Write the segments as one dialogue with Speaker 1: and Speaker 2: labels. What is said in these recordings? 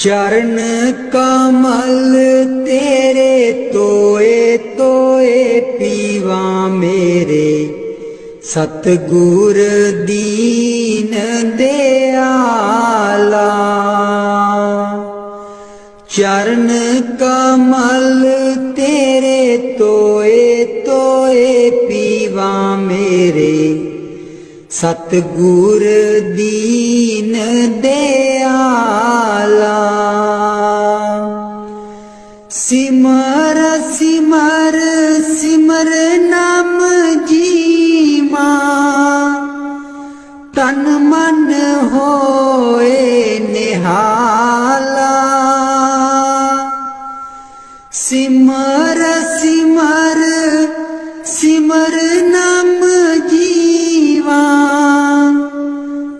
Speaker 1: चरण कमल तेरे तोए तोए पीवा मेरे, सतगुर दीन दयाला। चरण कमल तेरे तोए तोए पीवा मेरे, सतगुर दीन दयाला। सिमर सिमर सिमर नाम जीवा, तन मन होए निहाला। सिमर सिमर सिमर नाम जीवा,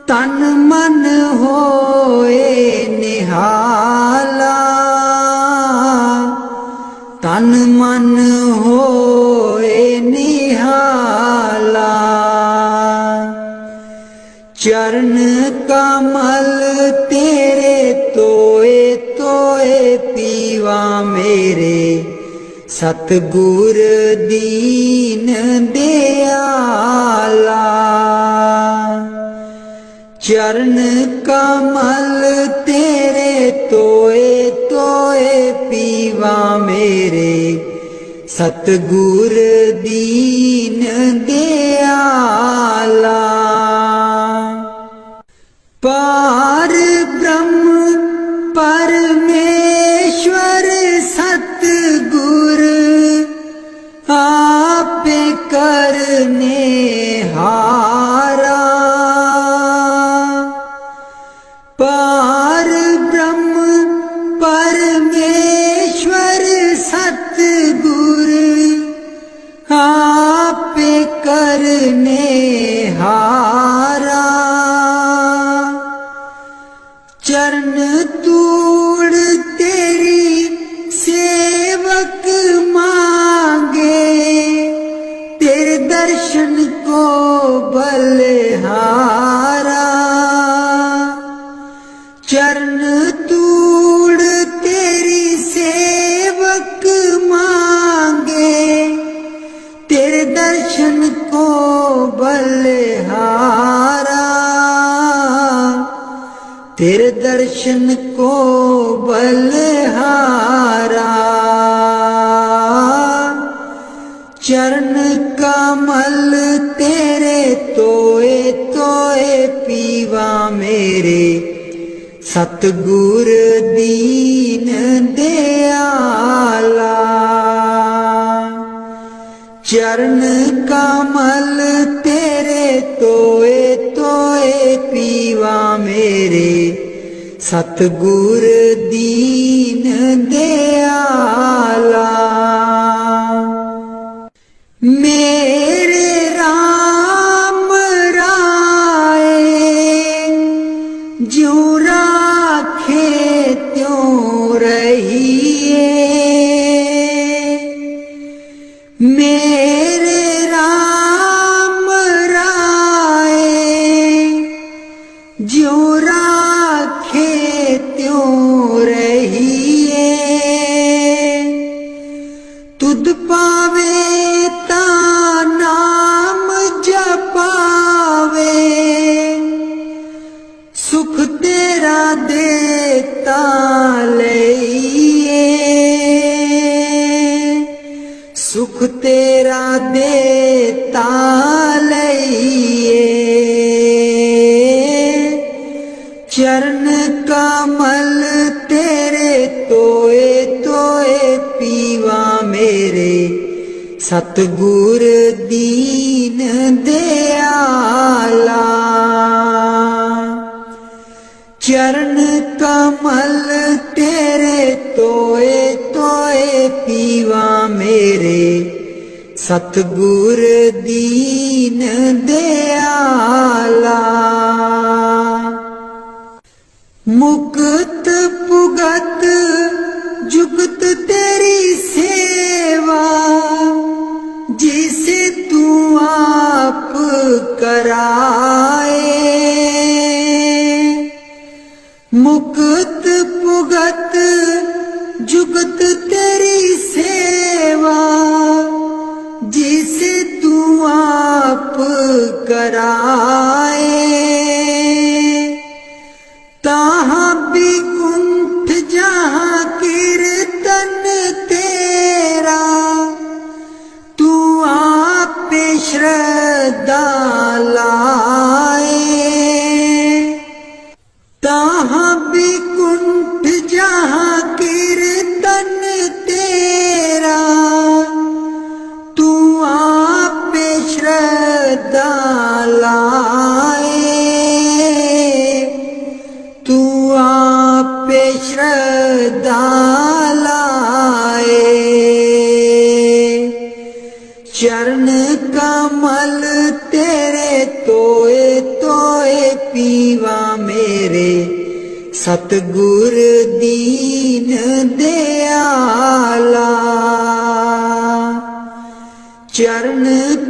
Speaker 1: तन मन होए निहाला। तन मन होए निहाला। चरण कमल तेरे तोए तोए पीवा मेरे, सतगुर दीन दयाला। चरण कमल तेरे तोए तोए पीवा मेरे, सतगुर दीन दयाला। पार ब्रह्म परमेश्वर सतगुर, आपे करने हारा। पार ब्रह्म परमेश्वर सतगुर, आपे करने हारा। चरण तूड़ तेरी सेवक मांगे, तेरे दर्शन को बलिहारा। चरण तूड़ तेरी सेवक मांगे, तेरे दर्शन को बलिहारा। तेरे दर्शन को बलिहारा। चरण कमल तेरे तोए तोए पीवा मेरे, सतगुर दीन दयाला। चरण कमल तेरे तोए तोए पीवा मेरे, सतगुर दीन दयाला। मेरे राम राय ज्यों राखे त्यों रहिए। मेरे राम राय ज्यों राखे त्यों रहिए। तुध पावे ता नाम जपावे, सुख तेरा देता लइए। सुख तेरा देता लइए। चरण कमल तेरे तोए तोए पीवा मेरे, सतगुर दीन दयाला। चरण कमल तेरे तोए तोए पीवा मेरे, सतगुर दीन दयाला। मुक्त पुगत जुगत तेरी सेवा, जिसे तू आप कराए। मुक्त भुगत जुगत तेरी सेवा, जिसे तू आप कराए। ताहाँ भी कुंठ जहाँ कीर्तन तेरा, तू आप श्रद्धा लाए। ताहाँ भी कुंठ जहाँ कीर्तन तेरा, तू आप श्रद्धा लाए। तू आप श्रद्धा लाए। चरण कमल तेरे तोए तोए पीवा मेरे, सतगुर दीन दयाला। चरण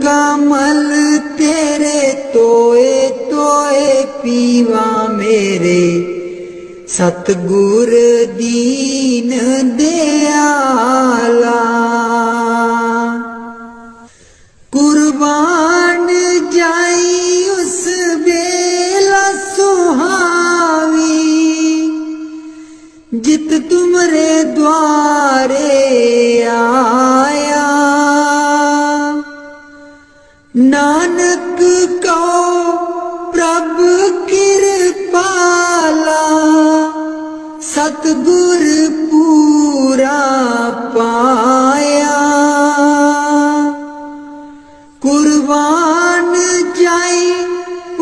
Speaker 1: कमल तेरे तोए तोए पीवा मेरे, सतगुर दीन दयाला। कुर्बान जाई उस बेला सुहावी, जित तुमरे द्वारे आया। नानक को प्रभु कृपाला, सतगुर पूरा पाया। कुर्बान जाई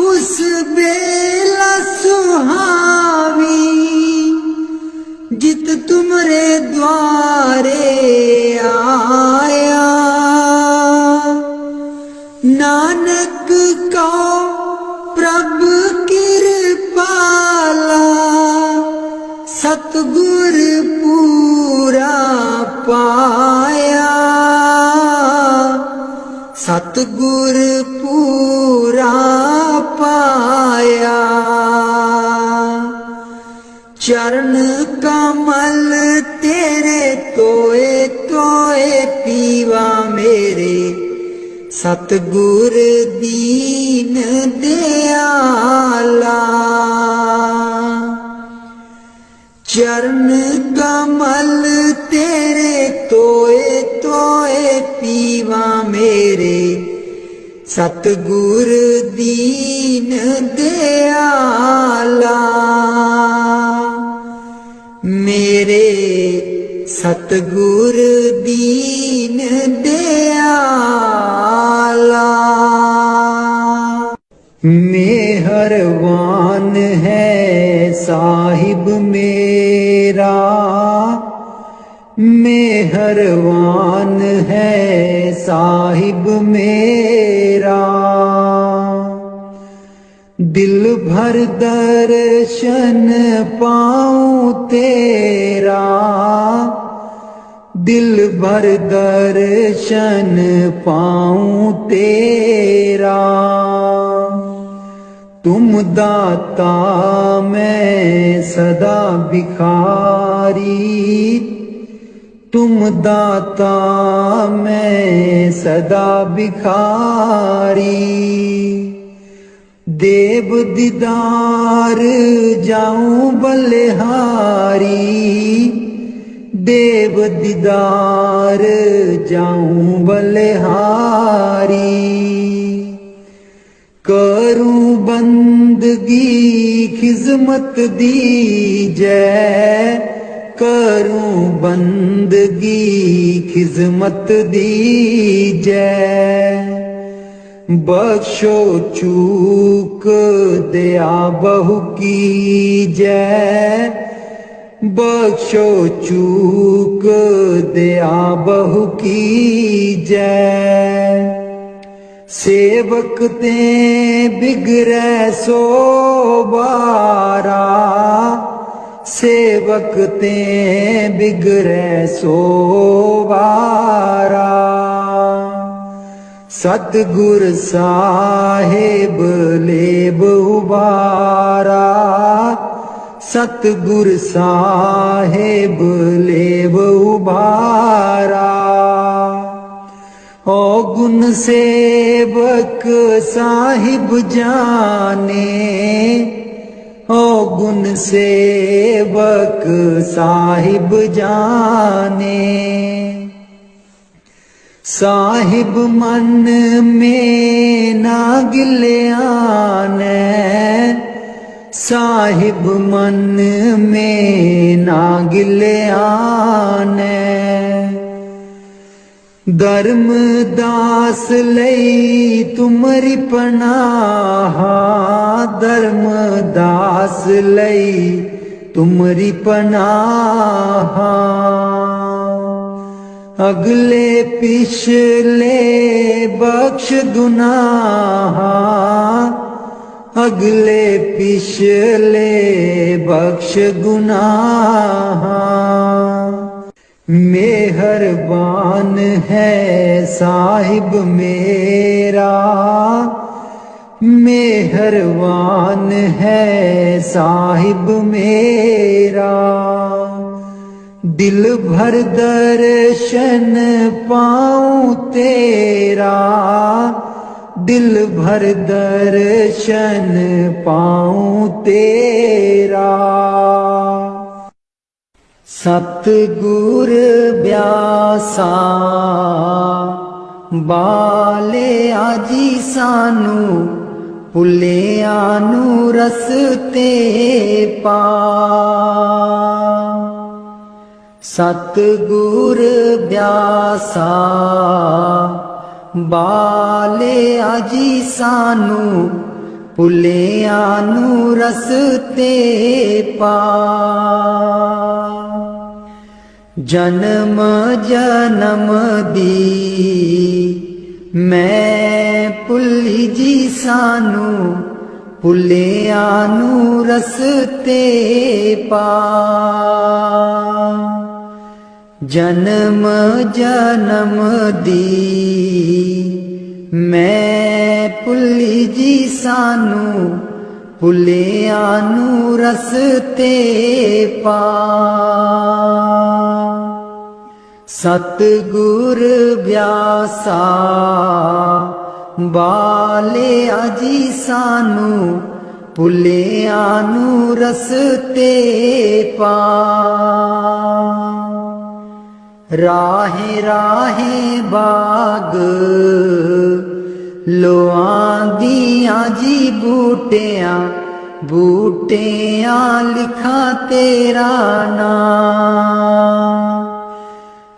Speaker 1: उस बेला सुहावी, जित तुमरे द्वारे आया। नानक को प्रभु कृपाला, सतगुर पूरा पाया। सतगुर पूरा पाया। चरण कमल तेरे तोए तोए पीवा मेरे, सतगुर दीन दयाला। चरण कमल तेरे तोए तोए पीवा मेरे, सतगुर दीन दयाला। मेरे सतगुर दीन दयाला। मेहरबान है साहिब मेरा, मेहरबान है साहिब मेरा। दिल भर दर्शन पाऊं तेरा, दिल भर दर्शन पाऊं तेरा। तुम दाता मैं सदा भिखारी, तुम दाता मैं सदा भिखारी। देव दीदार जाऊं बलिहारी, देव दीदार जाऊं बलिहारी। करूं बंदगी खिजमत दीजै, करूं बंदगी खिजमत दीजै। बख्शो चूक दया बहु कीजै, बख्शो चूक दया बहु कीजै। सेवक ते बिगड़ै सो बारा, सेवक ते बिगड़ै सो बारा। सतगुर साहेब लेब उबारा, सतगुर साहेब लेव उभारा। ओ गुण सेवक साहिब जाने, ओ गुण सेवक साहिब जाने। साहिब मन में ना गिल्याने, साहिब मन में ना गिल्याने। धर्म दास लई तुमरी पनाह, धर्म दास लई तुमरी पनाह। अगले पिछले बख्श गुनाह, अगले पिछले बख्श गुनाह। मेहरबान है साहिब मेरा, मेहरबान है साहिब मेरा। दिल भर दर्शन पाऊं तेरा, दिल भर दर्शन पाऊं तेरा। सतगुर ब्यासा बाले आजी सानू, भुलिया नू रस्ते पा। सतगुर ब्यासा बाले आजी सानू, भुलिया नू रस्ते पा। जन्म जन्म दी मैं भुली जी सानू, भुलिया नू रस्ते पा। जन्म जन्म दी मैं भुली जी सानू, भुलिया नू रस्ते पा। सतगुर ब्यासा बाले आजी सानू, भुलिया नू रस्ते पा। राहे राहे बाग लोआंदियां जी बूटियां, बूटियां लिखा तेरा नाम।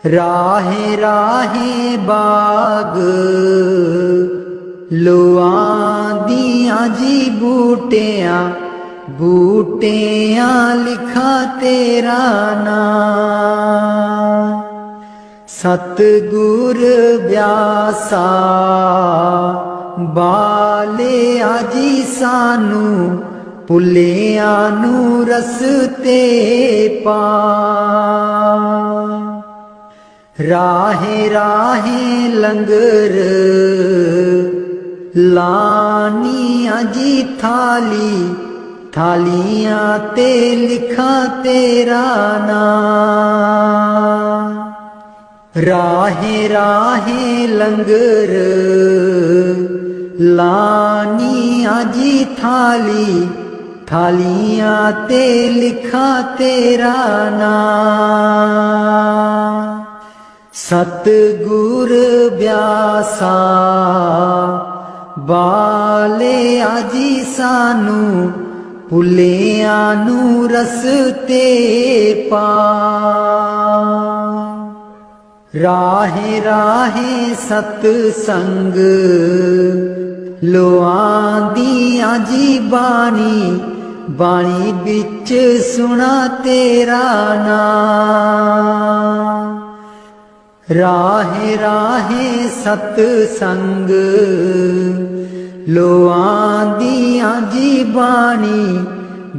Speaker 1: राहे राहे बाग लोआंदियां जी बूटियां, बूटियां लिखा तेरा नाम। सतगुर ब्यासा बाले आजी सानू, भुलिया नू रस्ते पा। राहे राहे लंगर लानिया जी थाली, थालियां ते लिखा तेरा नाम। राहे राहे लंगर लानिया जी थाली, थालियां ते लिखा तेरा नाम। सतगुर ब्यासा बाले आजी सानू, भुलिया नू रस्ते पा। राहे राहे सतसंग लोआंदियां जी बाणी, बाणी बिच सुना तेरा नाम। राहे राहे सतसंग लोआंदियां जी बाणी,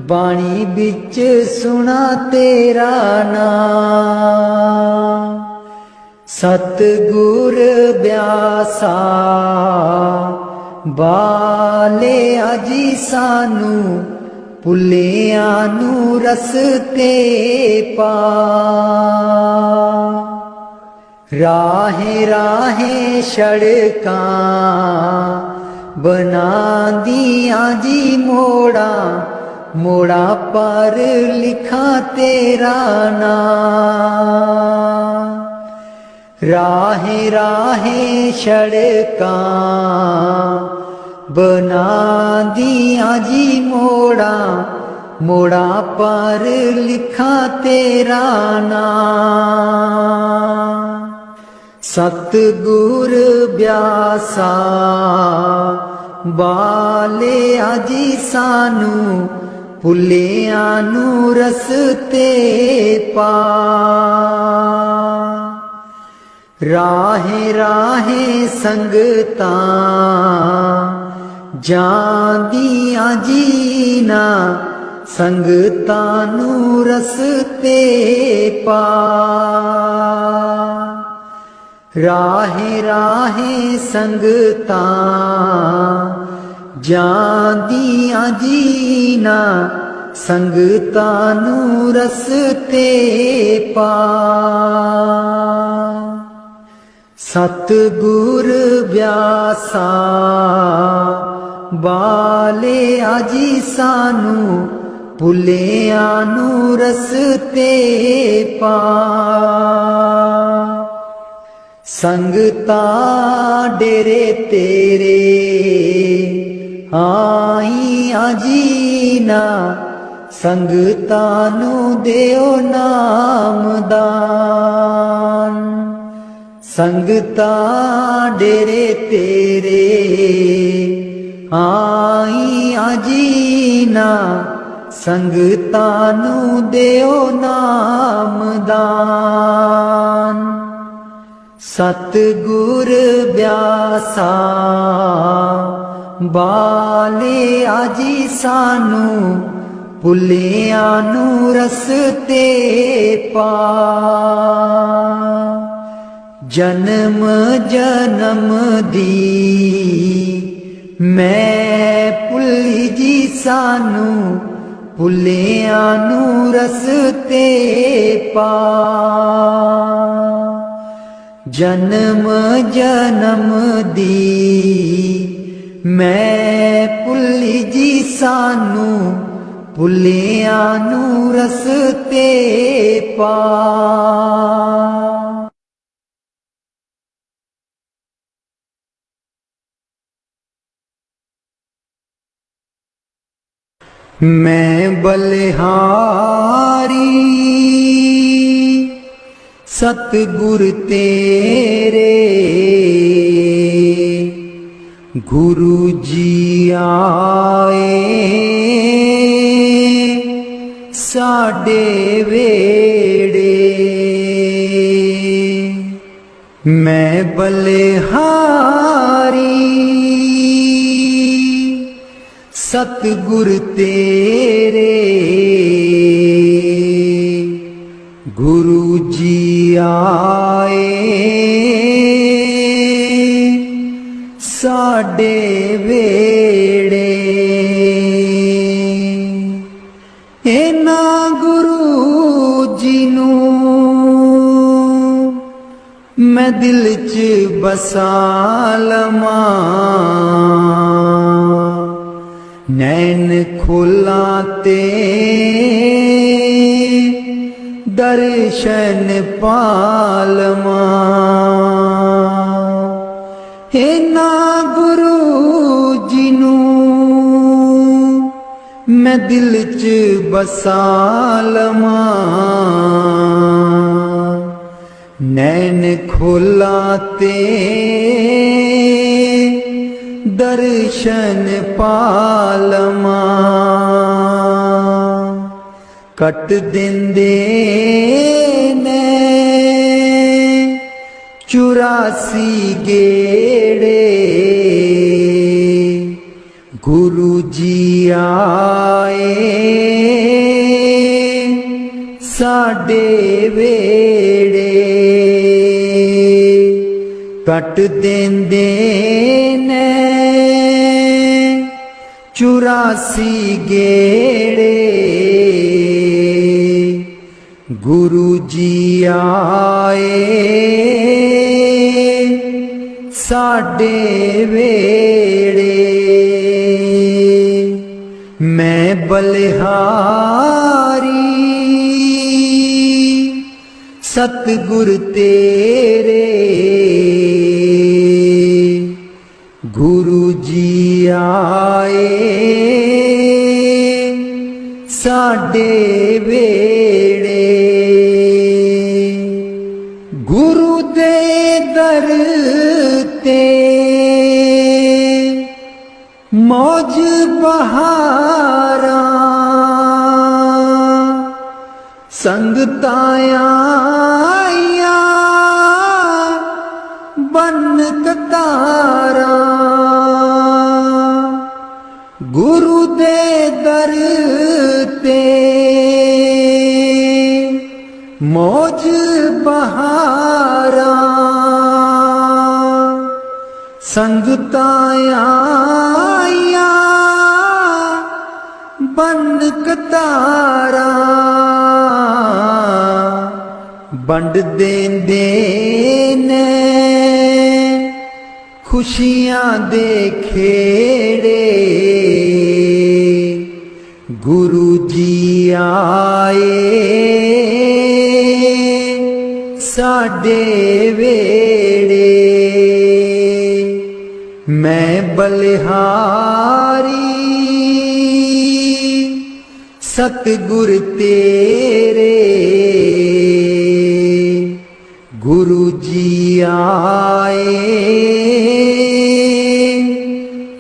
Speaker 1: बाणी बिच सुना तेरा नाम। सतगुर ब्यासा बाले आजी सानू, ਭੁੱਲਿਆਂ ਨੂੰ ਰਸਤੇ ਪਾ। ਰਾਹੇ ਰਾਹੇ ਸੜਕਾਂ ਬਣਾਂਦੀਆਂ ਜੀ ਮੋੜਾਂ, ਮੋੜਾਂ ਪਰ ਲਿਖਾਂ ਤੇਰਾ ਨਾਂ। ਰਾਹੇ ਰਾਹੇ ਸੜਕਾਂ ਬਣਾਂਦੀਆਂ ਜੀ ਮੋੜਾਂ, ਮੋੜਾਂ ਪਰ ਲਿਖਾਂ ਤੇਰਾ ਨਾਂ। ਸਤਿਗੁਰ ਬਿਆਸਾ ਬਾਲਿਆ ਜੀ ਸਾਨੂੰ, ਭੁੱਲਿਆਂ ਨੂੰ ਰਸਤੇ ਪਾ। ਰਾਹੇ ਰਾਹੇ ਸੰਗਤਾਂ ਜਾਂਦੀਆਂ ਜੀ ਨਾ, ਸੰਗਤਾਂ ਨੂੰ ਰਸਤੇ ਪਾ। ਰਾਹੇ ਰਾਹੇ ਸੰਗਤਾਂ ਜਾਂਦੀਆਂ ਜੀ ਨਾ, ਸੰਗਤਾਂ ਨੂੰ ਰਸਤੇ ਪਾ। ਸਤਿਗੁਰ ਬਿਆਸਾ ਬਾਲਿਆ ਜੀ ਸਾਨੂੰ, ਭੁੱਲਿਆਂ ਨੂੰ ਰਸਤੇ ਪਾ। ਸੰਗਤਾਂ ਡੇਰੇ ਤੇਰੇ ਆਈਆਂ ਜੀ ਨਾ, ਸੰਗਤਾਂ ਨੂੰ ਦਿਓ ਨਾਮਦਾਨ। ਸੰਗਤਾਂ ਡੇਰੇ ਤੇਰੇ ਆਈਆਂ ਜੀ ਨਾ, ਸੰਗਤਾਂ ਨੂੰ ਦਿਓ ਨਾਮਦਾਨ। ਸਤਿਗੁਰ ਬਿਆਸਾ ਬਾਲਿਆ ਜੀ ਸਾਨੂੰ, ਭੁੱਲਿਆਂ ਨੂੰ ਰਸਤੇ ਪਾ। ਜਨਮ ਜਨਮ ਦੀ ਮੈਂ ਭੁੱਲੀ ਜੀ ਸਾਨੂੰ, ਭੁੱਲਿਆਂ ਨੂੰ ਰਸਤੇ ਪਾ। ਜਨਮ ਜਨਮ ਦੀ ਮੈਂ ਭੁੱਲੀ ਜੀ ਸਾਨੂੰ, ਭੁੱਲਿਆਂ ਨੂੰ ਰਸਤੇ ਪਾ। ਮੈਂ ਬਲਿਹਾਰੀ ਸਤਿਗੁਰ ਤੇਰੇ, ਗੁਰੂ ਜੀ ਆਏ ਸਾਡੇ ਵੇੜੇ। ਮੈਂ ਬਲਿਹਾਰੀ ਸਤਿਗੁਰ ਤੇਰੇ, ਗੁਰੂ ਜੀ ਆਏ ਸਾਡੇ ਵੇੜੇ। ਇਹਨਾਂ ਗੁਰੂ ਜੀ ਨੂੰ ਮੈਂ ਦਿਲ 'ਚ ਬਸਾ ਲਵਾਂ, ਨੈਣ ਖੋਲਾਂ ਤੇ ਦਰਸ਼ਨ ਪਾ ਲਵਾਂ। ਇਹਨਾਂ ਗੁਰੂ ਜੀ ਨੂੰ ਮੈਂ ਦਿਲ 'ਚ ਬਸਾ ਲਵਾਂ, ਨੈਣ ਖੋਲਾਂ ਤੇ ਦਰਸ਼ਨ ਪਾ ਲਵਾਂ। ਕੱਟ ਦਿੰਦੇ ਨੇ 84 ਗੇੜੇ, ਗੁਰੂ ਜੀ ਆਏ ਸਾਡੇ ਵੇੜੇ। ਕੱਟ ਦਿੰਦੇ ਨੇ 84 गेड़े गुरु जी आए साडे वेड़े। मैं बलिहारी सतगुर तेरे गुरु जी आए साडे वेड़े। गुरु दे दर ते मौज बहारा संगतां आईयां बन कतारा। गुरु दे दर ते मौज बहारा संगतां आईयां बन कतारा। बंड देंदे ने खुशियां दे खेड़े गुरु जी आए साडे वेड़े। मैं बलिहारी सतगुर तेरे गुरु जी आए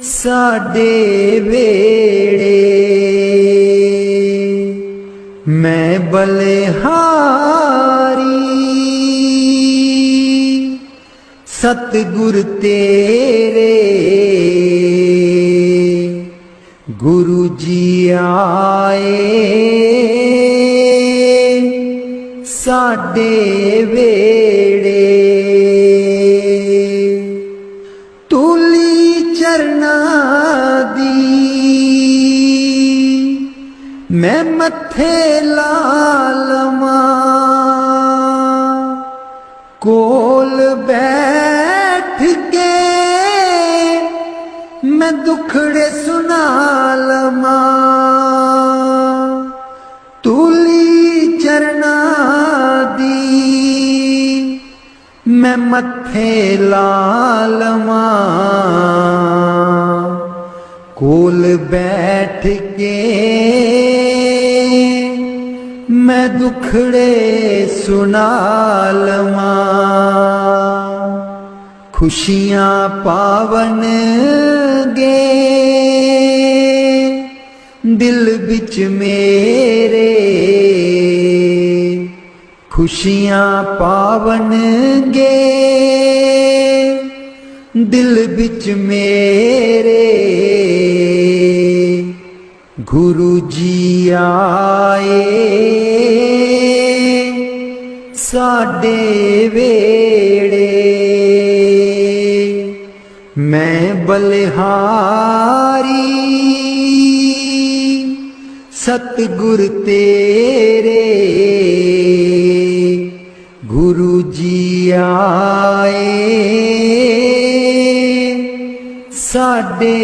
Speaker 1: साडे वेड़े। मैं बलिहारी सतगुर तेरे गुरु जी आए साडे वेड़े। तूली चरना दी मैं मथे लालमा कोल बैठ के मैं दुखड़े सुना लमा। तूली चरना दी मैं मथे लालमा कोल बैठ के मैं दुखड़े सुना लमा। खुशियां पावन गे दिल बिच मेरे खुशियां पावन गे दिल बिच मेरे गुरु जी आए साडे वेड़े। मैं बलिहारी सतगुर तेरे गुरु जी आए साडे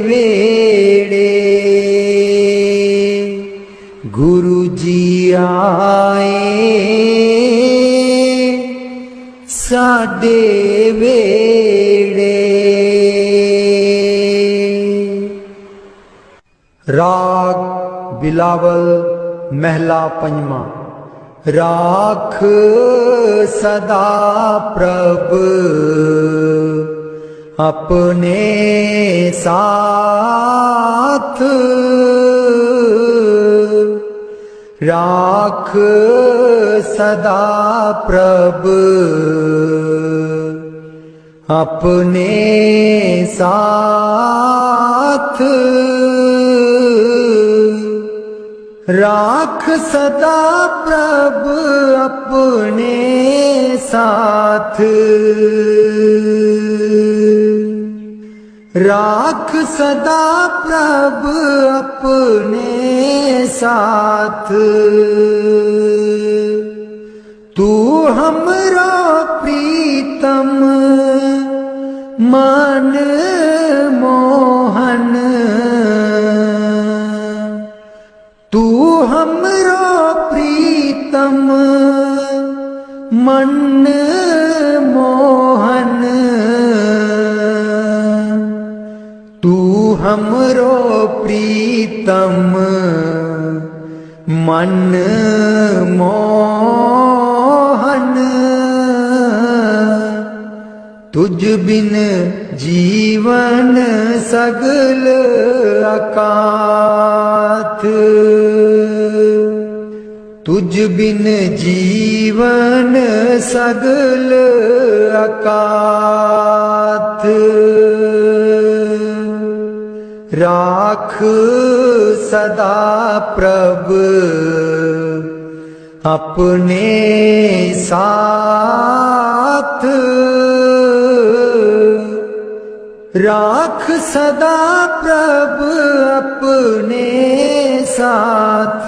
Speaker 1: वेड़े। गुरु जी आए साडे वेड़े। राग बिलावल महला पंजवा। राख सदा प्रभ अपने साथ राख सदा प्रभ अपने साथ राख सदा प्रभ अपने साथ राख सदा प्रभ अपने साथ। तू हमरा प्रीतम मन मोहन। तू हमरा प्रीतम मन मोहन। तू हमरो प्रीतम मन मोहन। तुझ बिन जीवन सगल अकाथ। तुझ बिन जीवन सगल अकाथ। राख सदा प्रभ अपने साथ। राख सदा प्रभ अपने साथ।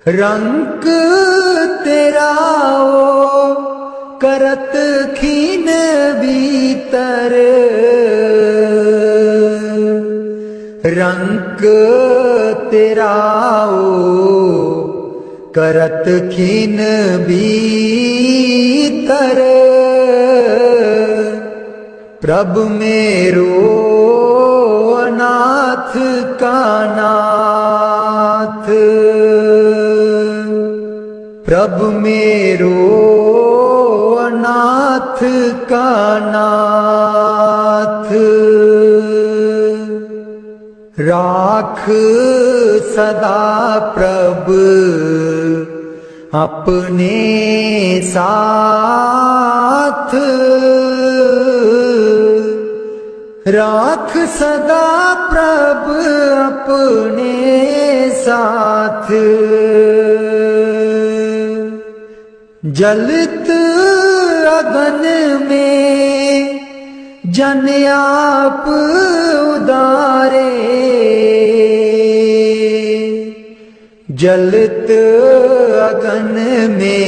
Speaker 1: रंक तेरा ओ करत खीन भीतर। रंक तेरा ओ करत खीन भीतर। प्रभ मेरो नाथ का नाथ। प्रभ मेरो नाथ का नाथ। राख सदा प्रभ अपने साथ। राख सदा प्रभ अपने साथ। जलत अगन में जन आप उदारे। जलत अगन में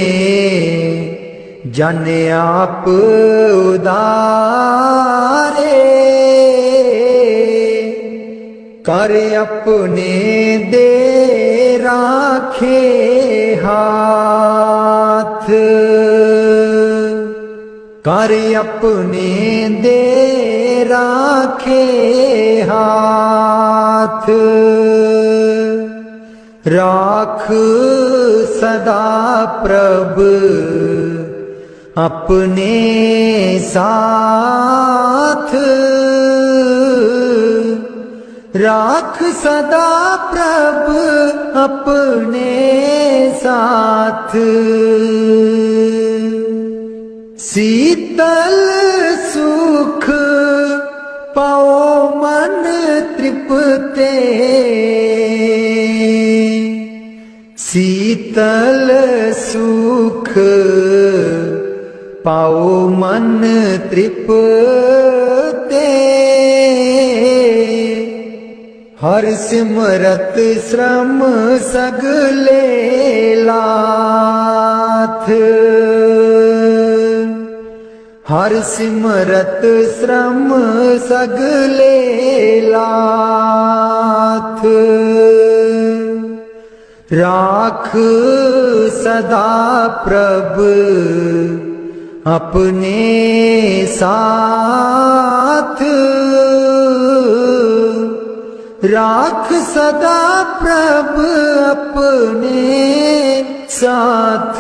Speaker 1: जन आप उदारे। कर अपने दे राखे हाथ। कर अपने दे राखे हाथ। राख सदा प्रभ अपने साथ। राख सदा प्रभ अपने साथ। शीतल सुख पाओ मन तृप्ते। शीतल सुख पाओ मन तृप्ते। हर सिमरत श्रम सगले लाथ। हर सिमरत श्रम सगले लाथ। राख सदा प्रभ अपने साथ। राख सदा प्रभ अपने साथ।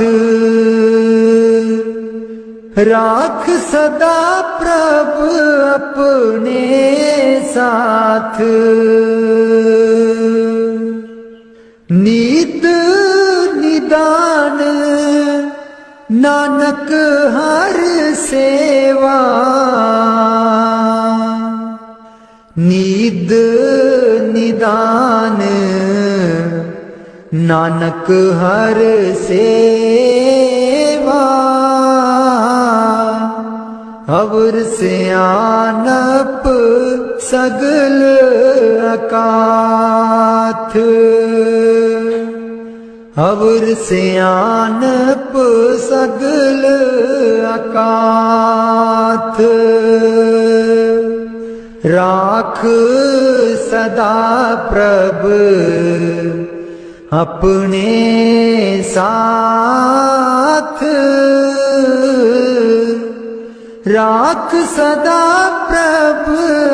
Speaker 1: राख सदा प्रभ अपने साथ। नीत निदान नानक हर सेवा। नीद निदान नानक हर सेवा। अवर सियानप सगल अकाथ, अवर सियानप सगल अकाथ। राख सदा प्रभ अपने साथ, राख सदा प्रभ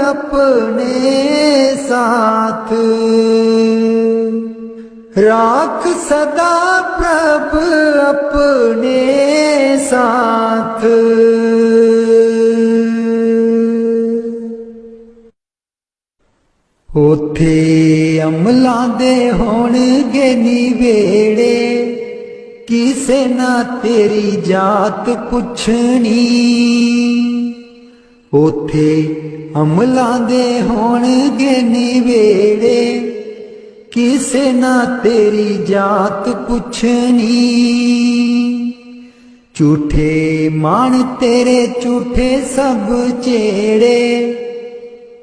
Speaker 1: अपने साथ, राख सदा प्रभ अपने साथ। उथे अमलां दे होणगे निवेड़े, किसे ना तेरी जात पुछनी। उथे अमलां दे होणगे निवेड़े, किसे ना तेरी जात पुछनी। झूठे मान तेरे झूठे सब चेड़े,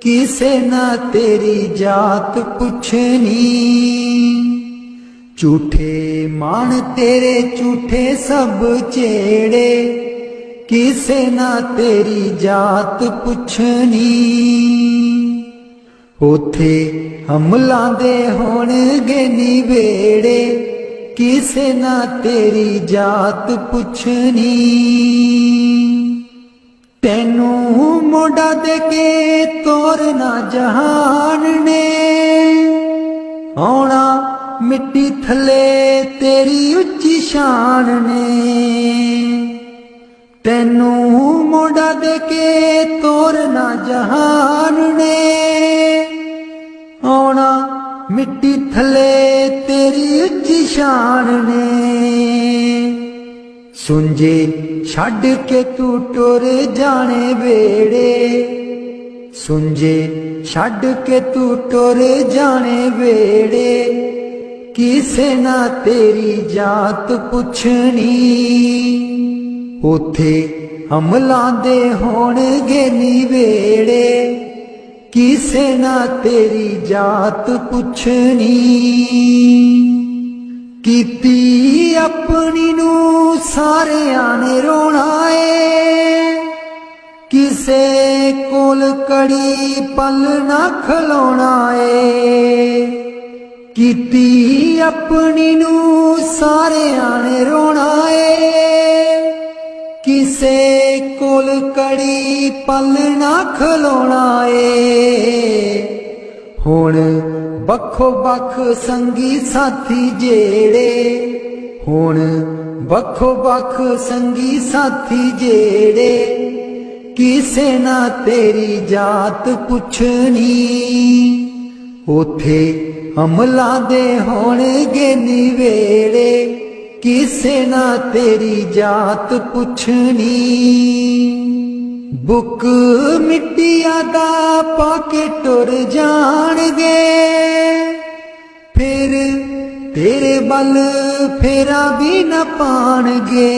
Speaker 1: किसे ना तेरी जात पुछनी। झूठे मान तेरे झूठे सब चेड़े, किसे ना तेरी जात पुछनी। उथे अमलां दे होणगे निवेड़े, किसे ना तेरी जात पुछनी। तेनू मोड़ा दे के तोरना जहान ने, आना मिट्टी थले तेरी उच्ची शान ने। तेनू मोड़ा दे के तोरना जहान ने, आना मिट्टी थले तेरी उच्ची शान ने। सुंजे छड़ के तू टुर जाने वेड़े, सुंजे छड़ के तू टुर जाने वेड़े, किसे ना तेरी जात पुछनी। उथे अमलां दे होणगे निवेड़े, किसे ना तेरी जात पुछनी। कीती अपनी नू सारियां ने रोना है, किसे कोल कड़ी पल ना खलोना है। कीती अपनी नू सारियां ने रोना है, किसे कोल कड़ी पल ना खलोना है। हुण बखो बख संगी साथी जेड़े, हुण बखो बख संगी साथी जेड़े, किसे ना तेरी जात पुछनी। उथे अमलां दे होणगे निवेड़े, किसे ना तेरी जात पुछनी। बुक मिट्टिया दा पाके टुर जाणगे, फिर तेरे बल फेरा भी न पाणगे।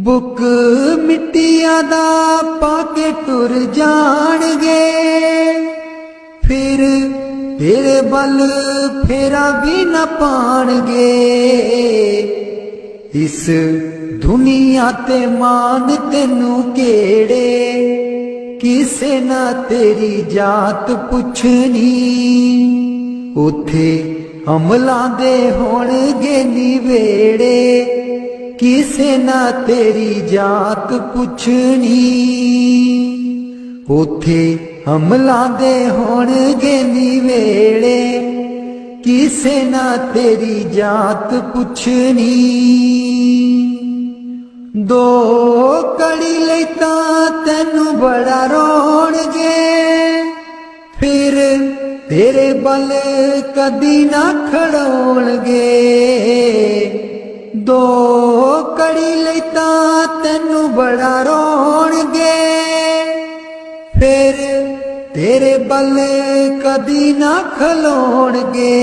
Speaker 1: बुक मिट्टिया दा पाके टुर जाणगे, फिर तेरे बल फेरा भी न पाणगे। इस दुनिया ते मान तेनू केड़े, किसे ना तेरी जात पुछनी। उथे अमलां दे होणगे निवेड़े, किसे ना तेरी जात पुछनी। उथे अमलां दे होणगे निवेड़े, किसे ना तेरी जात पुछनी। दो कड़ी लई तां तैनू बड़ा रोणगे, फिर तेरे बल कदी ना खड़ोणगे। दो कड़ी लई तां तैनू बड़ा रोणगे, फिर तेरे बल कदी ना खलोणगे।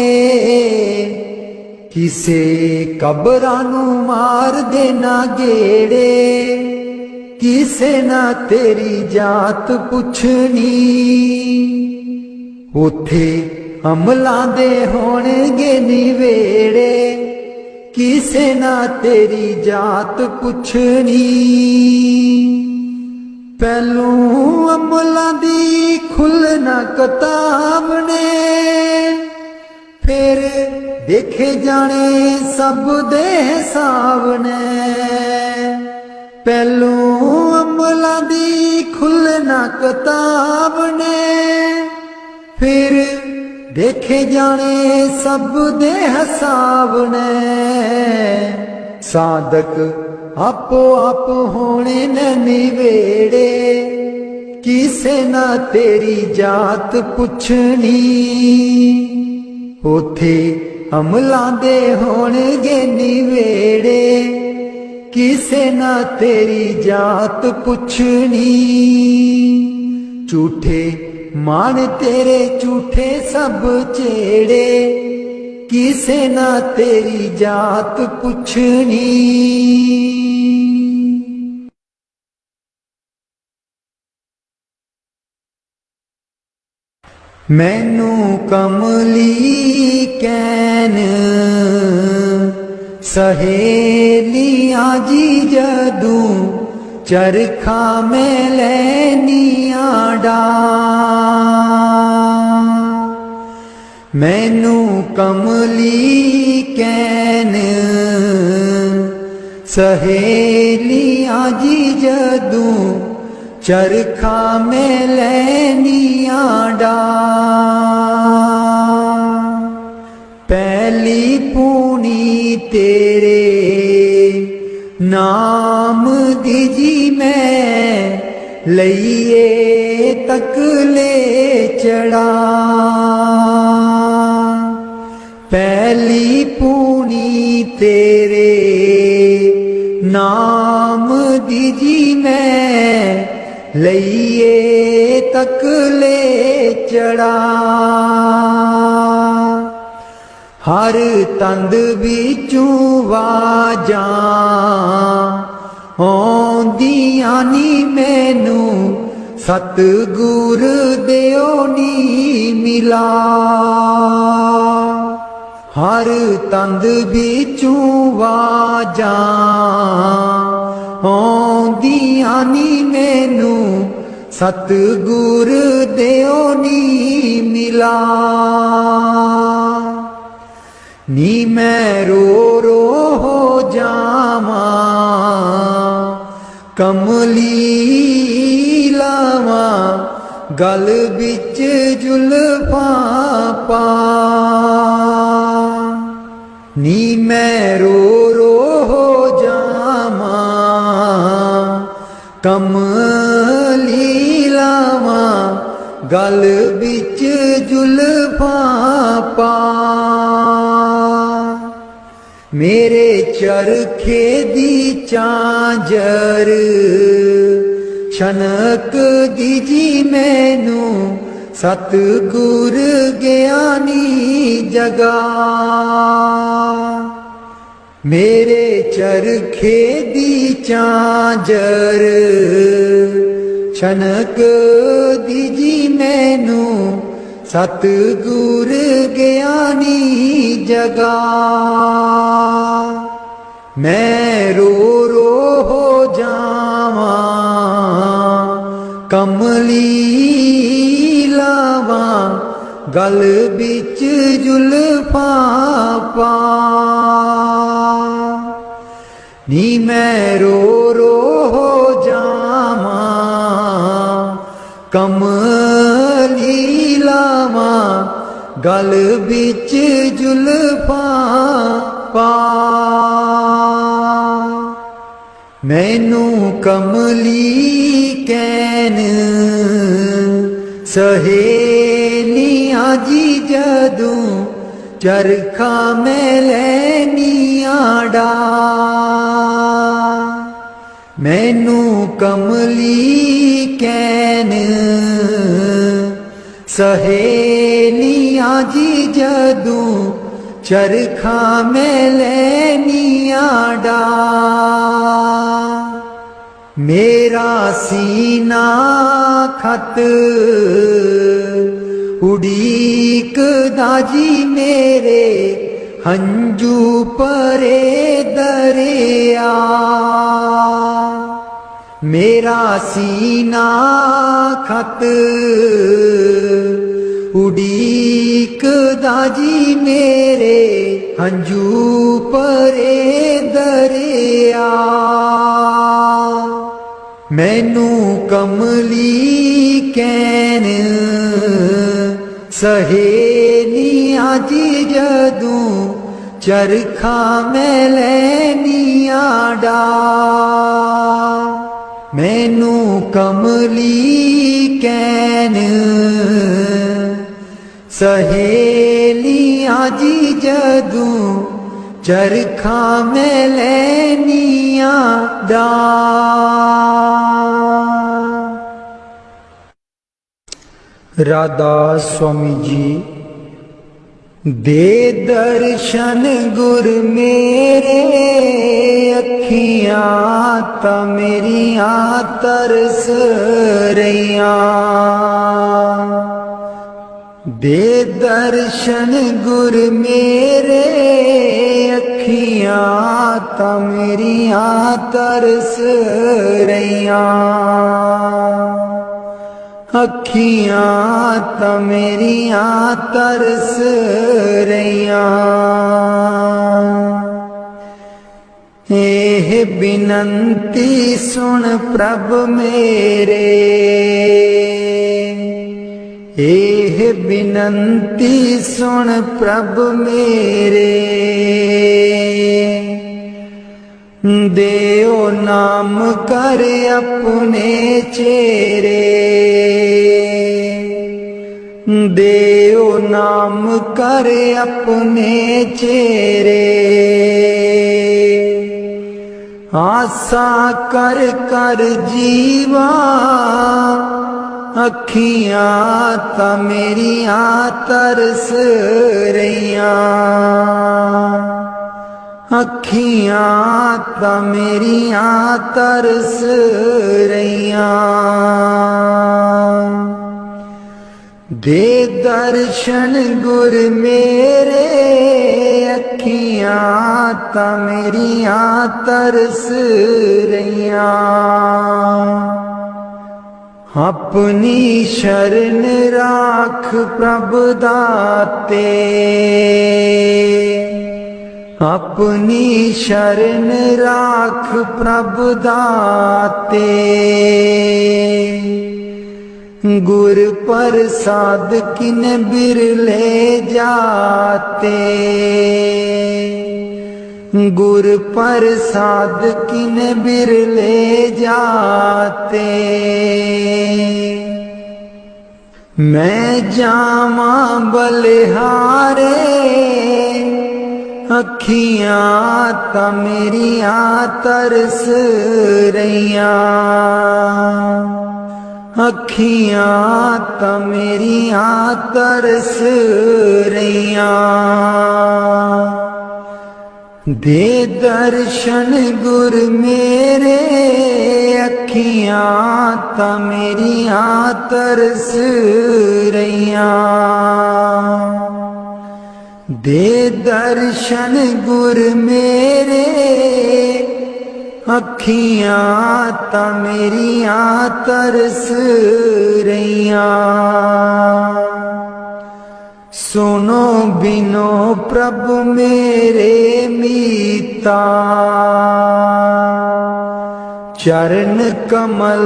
Speaker 1: किसे कबरां नू मार देना गेड़े, किसे ना तेरी जात पुछनी। उथे अमलां दे होणगे निवेड़े, किसे ना तेरी जात पुछनी। पहलू अमलां दी खुलना किताब ने, फिर देखे जाने सब दे हिसाब ने। पहलू अमलां दी खुलना किताब ने, फिर देखे जाने सब दे हिसाब ने। साधक आपो आप होने न निवेड़े, किसे ना तेरी जात पुछनी। उथे अमलां दे होणगे निवेड़े, किसे ना तेरी जात पुछनी। झूठे मान तेरे झूठे सब चेड़े, किसे ना तेरी जात पुछनी। मैनू कमली कैन सहेलियां जी जदू, चरखा में लैनियां डां। मैनू कमली कैन सहेलियां जी जदू, चरखा में लैनियां डां। पहली पूनी तेरे नाम दी जी मैं, लईए तक ले चढ़ा। पहली पूनी तेरे नाम दी जी मैं, लईए तक ले चढ़ा। हर तंद बिचों वाजां आउंदियां नी मैनू, सतगुर दिओ नी मिला। हर तंद बिचों वाजां आउंदियां नी मैनू, सतगुर दिओ नी मिला। नी मैं रो रो हो जावां, कमली लावां गल बिच जुल्फां पा। नी मैं रो रो हो जावां, कमली लावां गल बिच जुल्फां पा। मेरे चरखे दी झांझर छनक दीजी मैनू, सतगुर ज्ञानी जगा। मेरे चरखे दी झांझर छनक दीजी मैनू, सतगुर ज्ञानी जगा। मैं रो रो हो जावां, कमली लावां गल बिच जुल्फां पा। नी मैं रो रो हो जावां, कमली लावां गल बिच जुल्फां पा। मैनू कमली कैन सहेलियां जी जदू, चरखा में लैनियां डां। मैनू कमली कैन सहेलियां जी जदू, चरखा में लैनियां डां। मेरा सीना खत उड़ीक दाजी मेरे हंजू परे दरिया। मेरा सीना खत उड़ीक दाजी मेरे हंजू परे दरिया। मैनू कमली कैन सहेलियां जी जदूं चरखा मैं लैनिया डा। मैनू कमली कैन सहेलियां जी जदूं चरखा मैं लैनिया डा। राधा स्वामी जी दे दर्शन गुर मेरे अखियां ता मेरियां तरस रहियां। दे दर्शन गुर मेरे अखियां ता मेरियां तरस रहियां। अखियां ता मेरियां तरस रहियां। एह बिनंती सुन प्रभ मेरे। एह बिनंती सुन प्रभ मेरे। देओ नाम कर अपने चेरे। देओ नाम कर अपने चेरे। आसा कर कर जीवा अखियां ता मेरियां तरस रहियां। अखियां ता मेरियां तरस रहियां। दे दर्शन गुर मेरे अखियां ता मेरियां तरस रहियां। अपनी शरण राख प्रभ दाते। अपनी शरण राख प्रभ दाते। गुर प्रसाद किन बिरले जाते। गुर प्रसाद किन बिरले जाते। मैं जावा बलिहारे अखियां ता मेरियां तरस रहियां। अखियां ता मेरियां तरस रहियां। दे दर्शन गुर मेरे अखियां ता मेरियां तरस रहियां। दे दर्शन गुर मेरे अखियां ता मेरियां तरस रहियां। सुनो बिनो प्रभु मेरे मीता। चरण कमल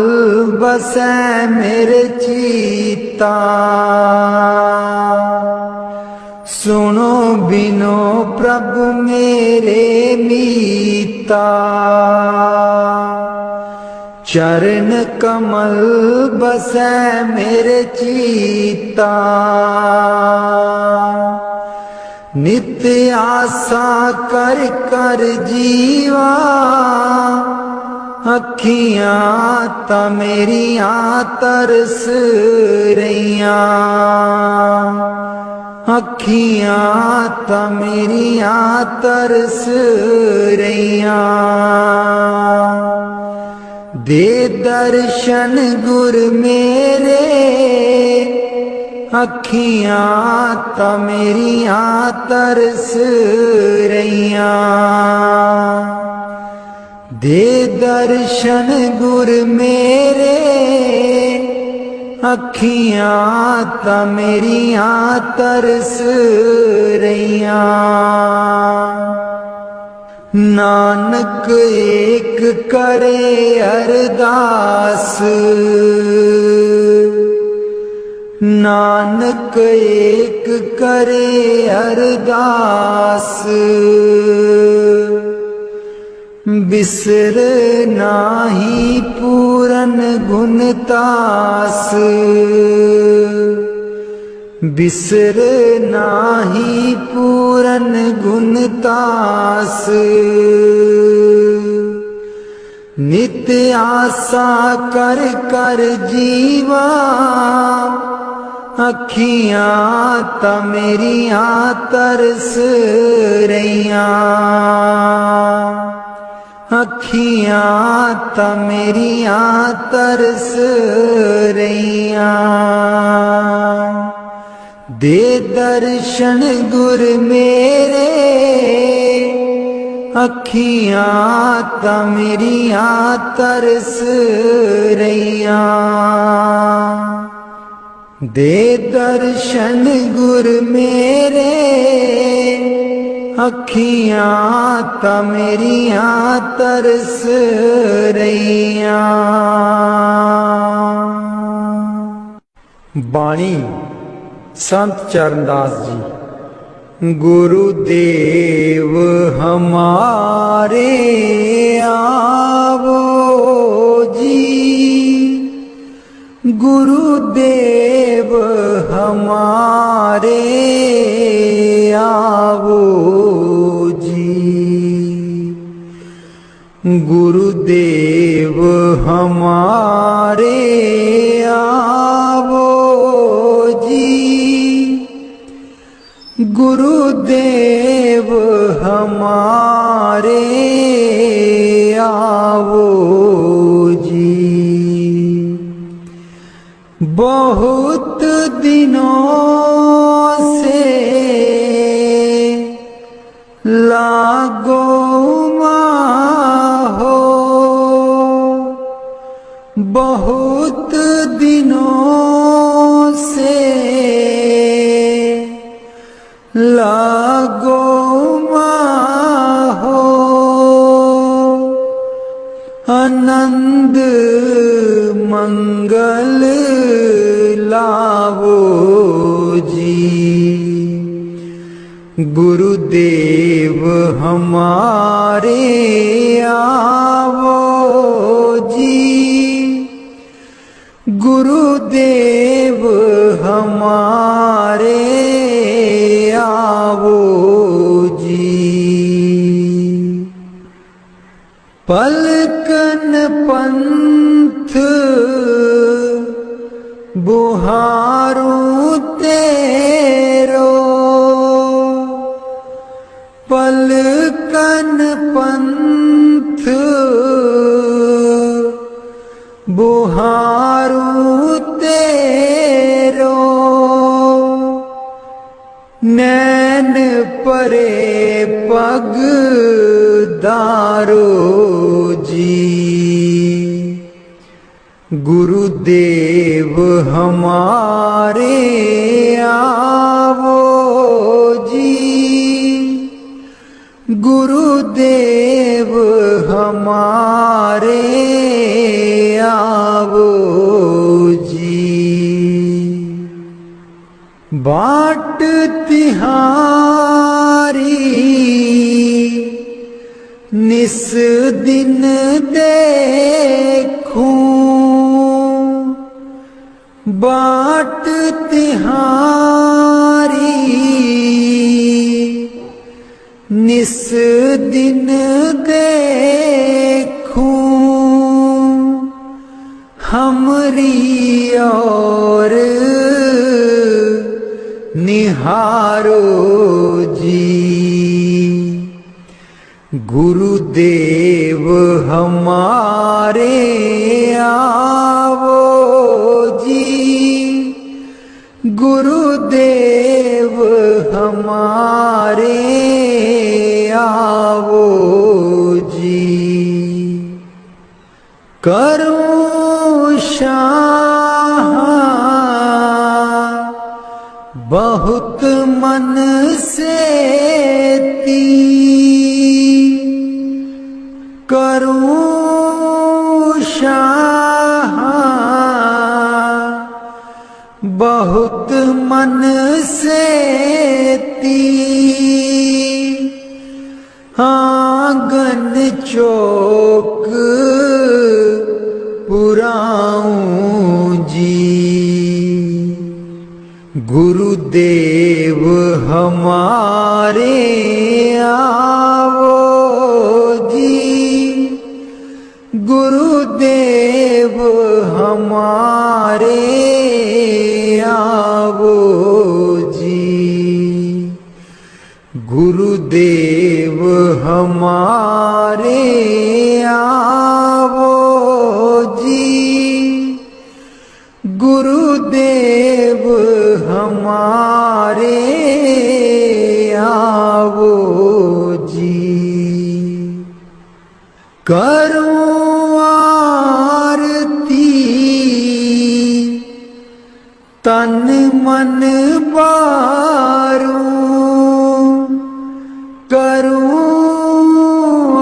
Speaker 1: बसै मेरे चीता। सुनो बिनो प्रभु मेरे मीता। चरण कमल बसै मेरे चीता। नित्य आशा कर कर जीवा अखियां ता मेरियां तरस रहियां। अखियां ता मेरियां तरस रहियां। दे दर्शन गुर मेरे, अखियां ता मेरियां तरस रहियां। दे दर्शन गुर मेरे, अखियां ता मेरियां तरस रहियां। नानक एक करे अरदास, नानक एक करे अरदास। बिसर नाही पूरन गुणतास, बिसर नाही पूरन गुणतास। नित्य आशा कर कर जीवा, अखियां ता मेरियां तरस रहियां। अखियां ता मेरियां तरस रहियां। दे दर्शन गुर मेरे, अखियां ता मेरियां तरस रहियां। दे दर्शन गुर मेरे, अखियां ता मेरियां तरस रहियां। बाणी संत चरणदास जी। गुरुदेव हमारे आवो जी, गुरुदेव हमारे आवो जी। गुरुदेव हमारे आवो जी, गुरुदेव हमारे आवो जी। बहुत दिनों से लागो हो, बहुत दिनों से लागो हो। आनंद मंगल लावो जी। गुरुदेव हमारे आवो जी, गुरुदेव हमारे आवो जी। पलकन पंथ बुहारूं तेरो, पलकन पंथ बुहारूं तेरो। नैन परे पग दारो जी। गुरुदेव हमारे आवो जी, गुरुदेव हमारे आवो जी। बाट तिहारी निस दिन देखूं, बाट तिहारी निस दिन देखूं। हमरी और निहारो जी। गुरुदेव हमारे करूं शाह बहुत मन से ती, करूं शाह बहुत मन से ती, आंगन चौक पुराऊं जी। गुरुदेव हमारे आवो जी, गुरुदेव हमारे आवो जी, गुरुदेव हमारे आवो जी, गुरुदेव हमारे आवो जी। करूं आरती तन मन बारूं, करूं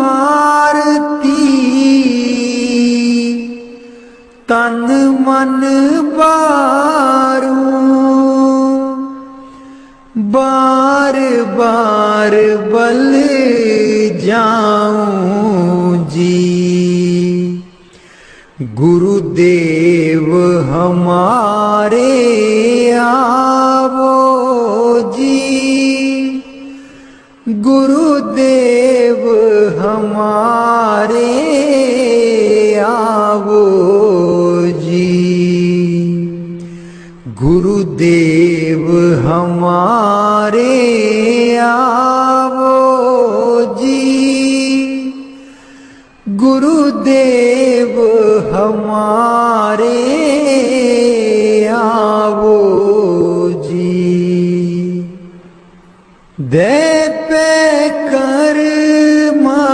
Speaker 1: आरती तन मन बारूं, बार बार बल जाऊं जी। गुरुदेव हमारे आवो जी, गुरुदेव हमारे आवो जी, गुरुदेव हमारे आवो जी, गुरुदेव हमारे आवो जी। दे पे कर्मा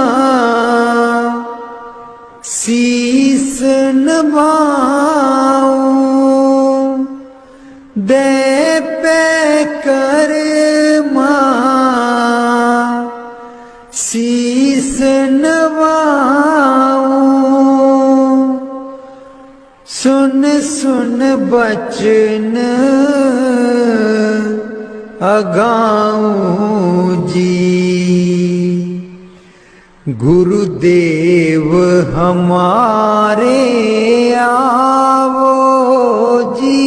Speaker 1: शीस नवाऊं, दे पे कर्मा शीस नवाऊं, सुन सुन बचन अगाऊं जी। गुरुदेव हमारे आवो जी,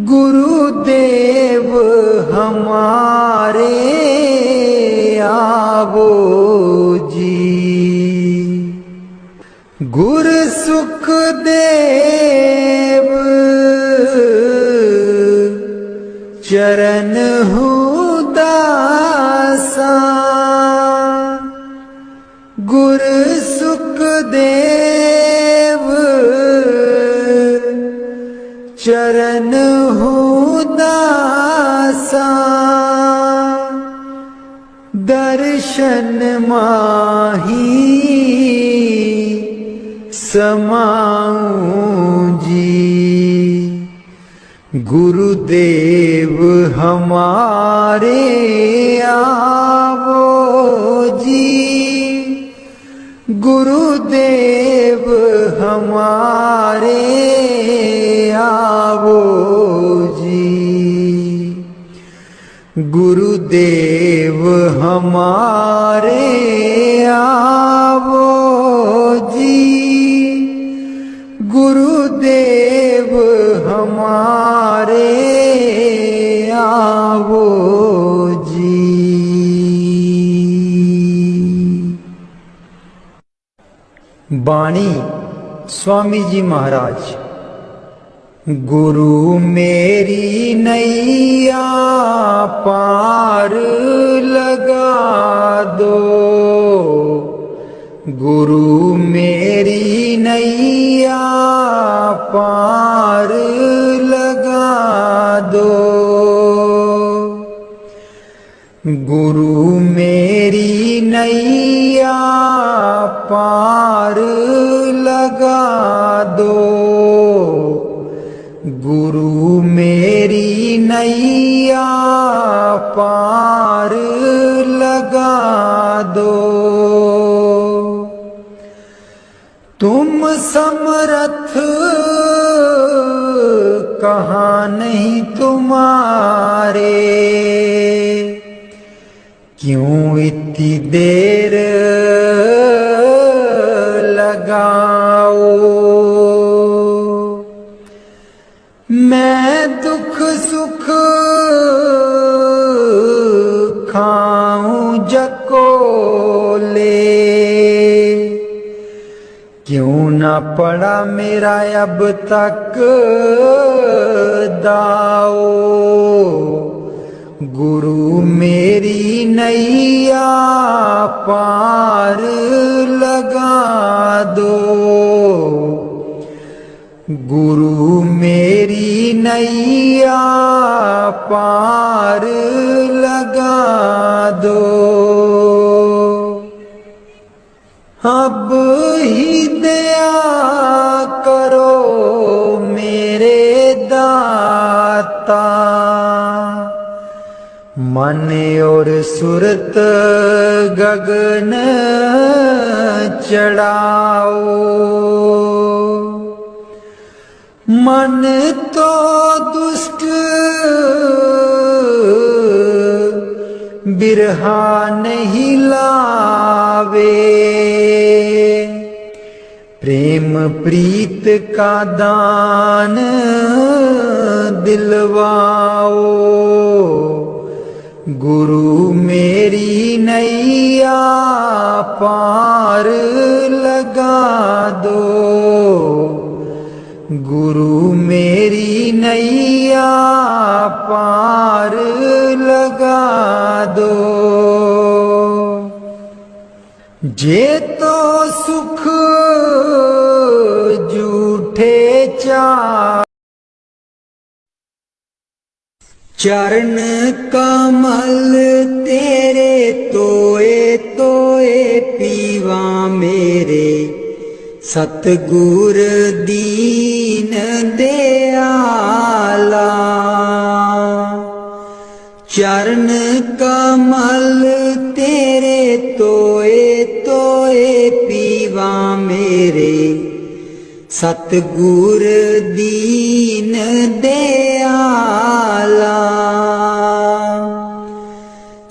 Speaker 1: गुरुदेव हमारे आवो जी। गुरु सुखदेव चरण दासा, गुरु सुखदेव चरण दासा, दर्शन माही समाऊं जी। गुरुदेव हमारे आवो जी, गुरुदेव हमारे आवो जी, गुरुदेव हमारे आवो जी, गुरुदेव हमारे आवो जी। बाणी स्वामी जी महाराज। गुरु मेरी नैया पार लगा दो, गुरु मेरी नैया पार लगा दो, गुरु मेरी नैया पार लगा दो, गुरु मेरी नैया पार लगा दो। तुम समर्थ कहाँ नहीं तुम्हारे, क्यों इतनी देर लगाओ। मैं दुख सुख खाऊं जकोले, क्यों ना पड़ा मेरा अब तक दाओ। गुरु मेरी नैया पार लगा दो, गुरु मेरी नैया पार लगा दो। अब ही दया करो मेरे दाता, मन और सुरत गगन चढ़ाओ। मन तो दुष्ट बिरहा नहीं लावे, प्रेम प्रीत का दान दिलवाओ। गुरु मेरी नैया पार लगा दो, गुरु मेरी नैया पार लगा दो। जे तो सुख झूठे चा, चरण कमल तेरे तोए तोए पीवा मेरे, सतगुर दीन दयाला। चरण कमल तेरे तोए तोए पीवा मेरे, सतगुर दीन दयाला।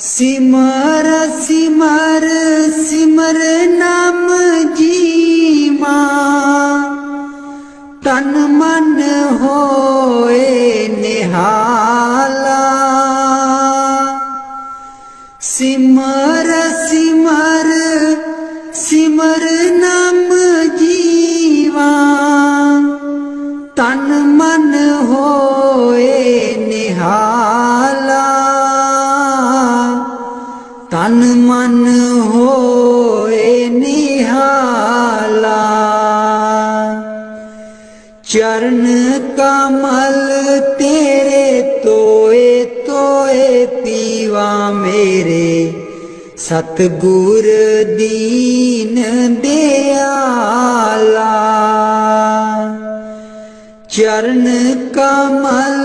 Speaker 1: सिमर सिमर सिमर नाम जीवा, तन मन होए निहाला। सिमर सिमर सिमर नाम जीवा, तन मन होए निहाला। तन मन होए निहाला। चरण कमल तेरे तोए तोए पीवा मेरे, सतगुर दीन दयाला। चरण कमल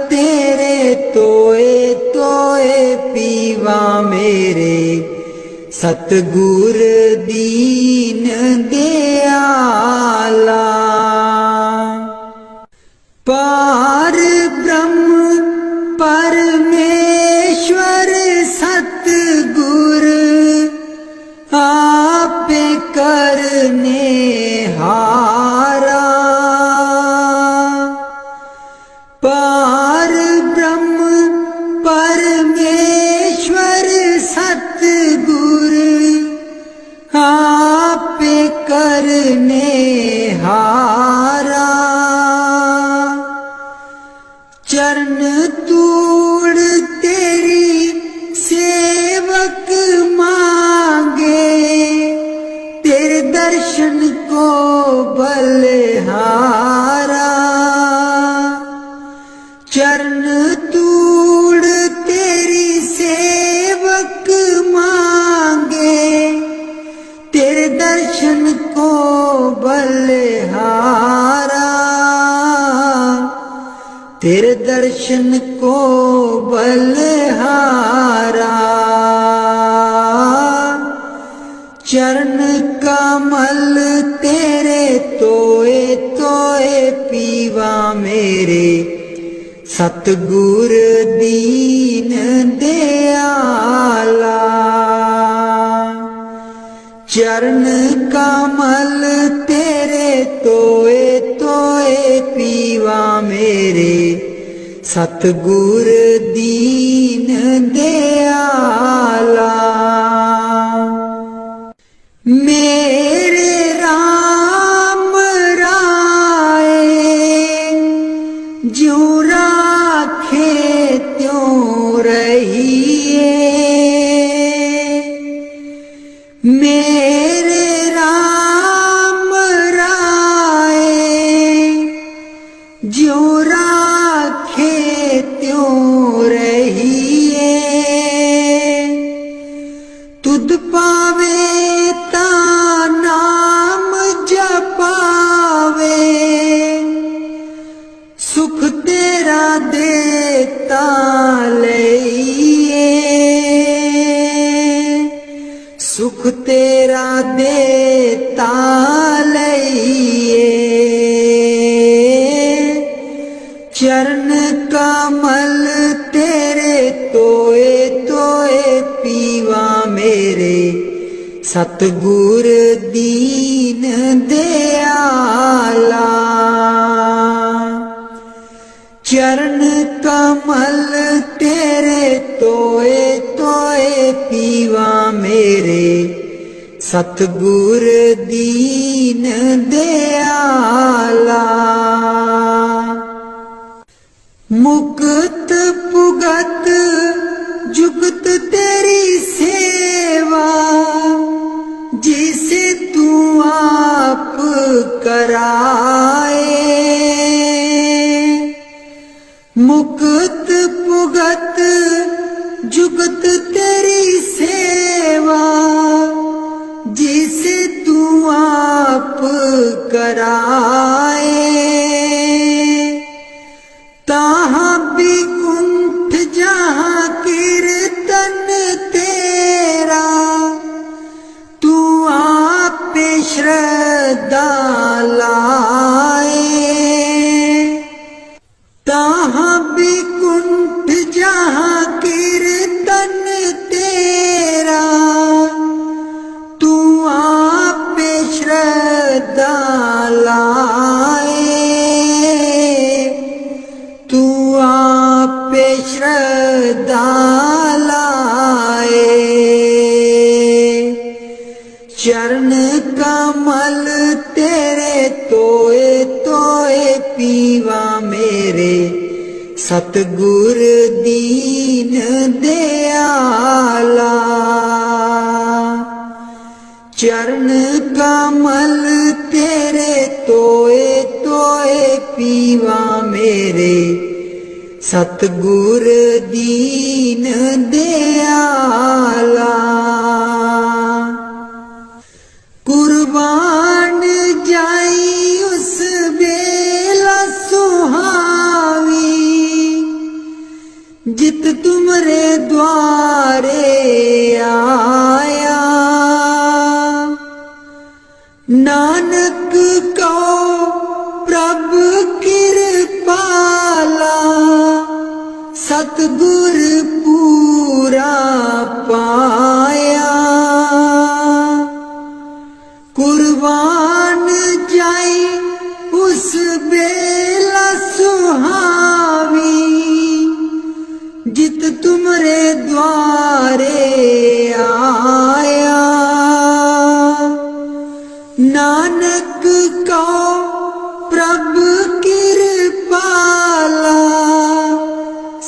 Speaker 1: तेरे तोए तोए पीवा मेरे, सतगुर दीन दयाला। पार ब्रह्म परमेश्वर सतगुर, आपे करने हारा। पार ब्रह्म परमेश्वर सतगुर, आपे करने हारा। तेरे दर्शन को बलहारा, चरण कमल तेरे तोए तोए पीवा मेरे, सतगुर दीन दयाला। चरण कमल तेरे तोए तोए पीवा मेरे, सतगुर दीन दयाला। मेरे राम राय ज्यों राखे त्यों रहिए, मेरे राम राय ज्यों राखे त्यों रहिए। तुध पावे ता नाम जपावे, सुख तेरा देता लइए, सुख तेरा देता लइए। चरण कमल तेरे तोए तोए पीवा मेरे, सतगुर दीन दयाला। चरण कमल तेरे तोए तोए पीवा मेरे, सतगुर दीन दयाला। मुक्त पुगत जुगत तेरी सेवा, जिसे तू आप कराए। मुक्त पुगत जुगत तेरी सेवा, जिसे तू आप कराए। ताहाँ विकुंठ जहाँ कीर्तन तेरा, तू आप श्रद्धा लाए। ताहाँ विकुंठ जहाँ कीर्तन तेरा, तू आप श्रद्धा लाए। तू आप श्रद्धा लाए। चरण कमल तेरे तोए तोए पीवा मेरे, सतगुर दीन दयाला। चरण कमल तेरे तोए तोए पीवा मेरे, सतगुर दीन दयाला। कुर्बान जाई उस बेला सुहावी, जित तुमरे द्वारे आया। नानक को प्रभु कृपाला, सतगुर पूरा पाया। कुर्बान जाई उस बेला सुहावी, जित तुमरे द्वारे आया। नानक को प्रभु कृपाला,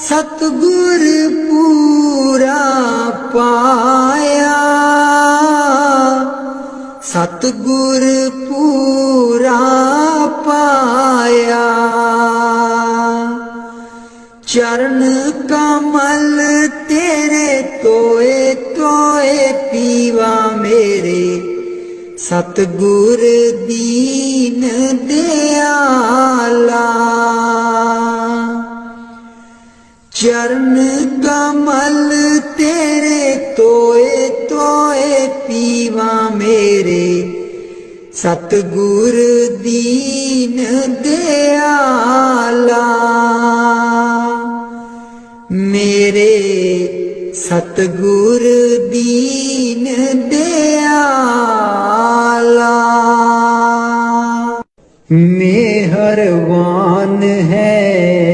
Speaker 1: सतगुर पूरा पाया। सतगुर पूरा पाया। चरण कमल तेरे तोए तोए पीवा मेरे, सतगुर दीन दयाला। चरण कमल तेरे तोए तोए पीवा मेरे, सतगुर दीन दयाला। मेरे सतगुर दीन दयाला। मेहरबान है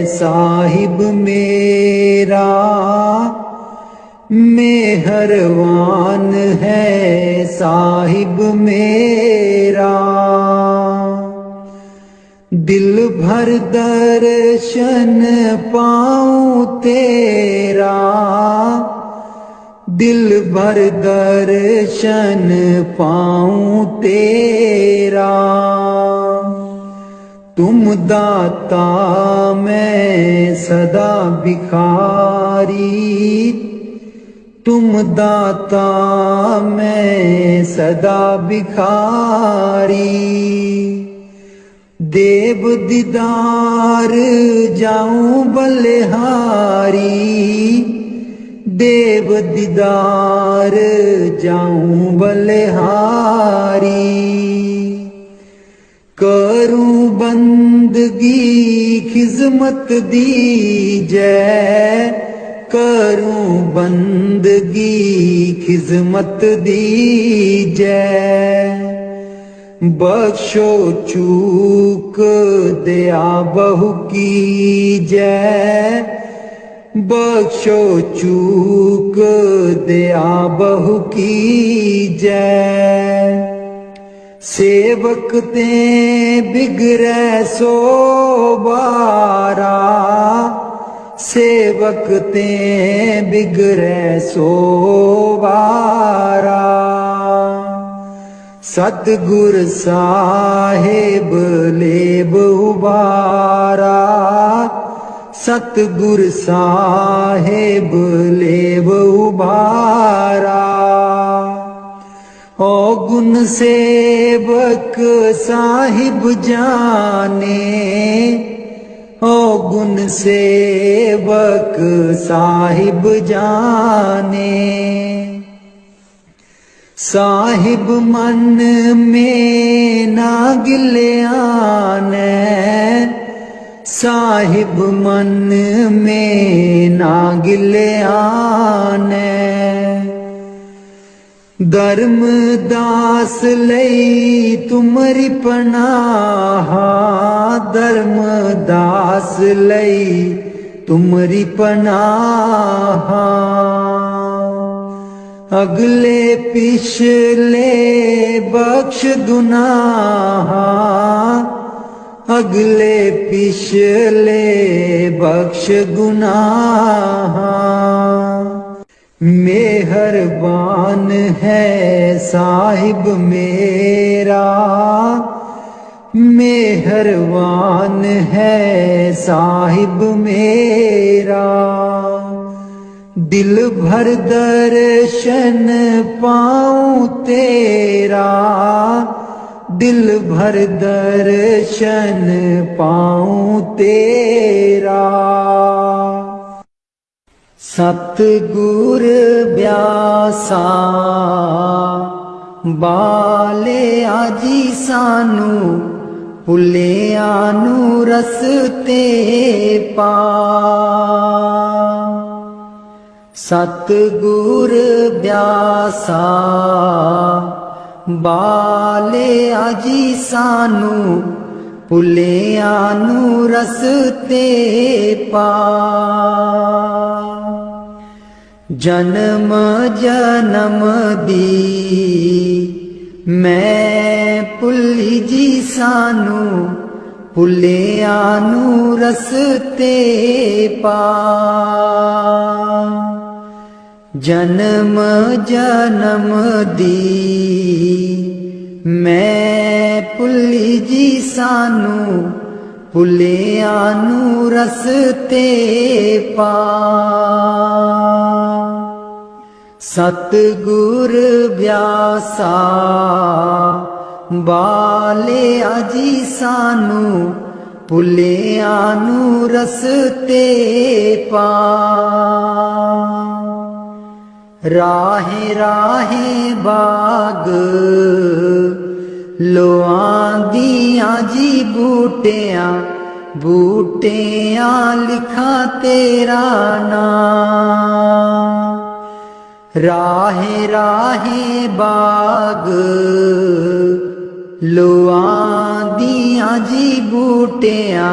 Speaker 1: साहिब मेरा, मेहरबान है साहिब मेरा। दिल भर दर्शन पाऊं तेरा, दिल भर दर्शन पाऊं तेरा। तुम दाता मैं सदा भिखारी, तुम दाता मैं सदा भिखारी। देव दीदार जाऊं बलिहारी, देव दीदार जाऊं बलिहारी। करूं बंदगी खिजमत दीजै, करूं बंदगी खिजमत दीजै। बख्शो चूक दया बहु कीजै, बख्शो चूक दया बहु कीजै। सेवक ते बिगड़ै सो बारा, सेवक ते बिगड़ै सो बारा। सतगुर साहिब लेब उबारा, सतगुर साहिब लेब उबारा। ओ गुण सेवक साहिब जाने, ओ गुण सेवक साहिब जाने। साहिब मन में ना गिल्याने, साहिब मन में ना गिल्याने। धर्मदास लई तुमरी पनाहा, धर्मदास लई तुमरी पनाहा। अगले पिछले बख्श गुनाहा, अगले पिछले बख्श गुनाहा। मेहरबान है साहिब मेरा, मेहरबान है साहिब मेरा। दिल भर दर्शन पाऊं तेरा, दिल भर दर्शन पाऊं तेरा। सतगुर ब्यासा बाले आजी सानू, भुलिया नू रस्ते पा। सतगुर ब्यासा बाले आजी सानू, भुलिया नू रस्ते पा। जन्म जन्म दी मैं भुली जी सानू, भुलिया नू रस्ते पा। जन्म जन्म दी मैं भुली जी सानू, भुलिया नू रस्ते पा। सतगुर ब्यासा बाले आजी सानू, ਭੁੱਲਿਆਂ ਨੂੰ ਰਸਤੇ ਪਾ। ਰਾਹੇ ਰਾਹੇ ਬਾਗ ਲੋਆਂ ਦੀਆਂ ਜੀ ਬੂਟਿਆਂ ਬੂਟਿਆਂ ਲਿਖਾਂ ਤੇਰਾ ਨਾਮ। ਰਾਹੇ ਰਾਹੇ ਬਾਗ ਲੋਆਂ ਦੀਆਂ ਜੀ ਬੂਟਿਆਂ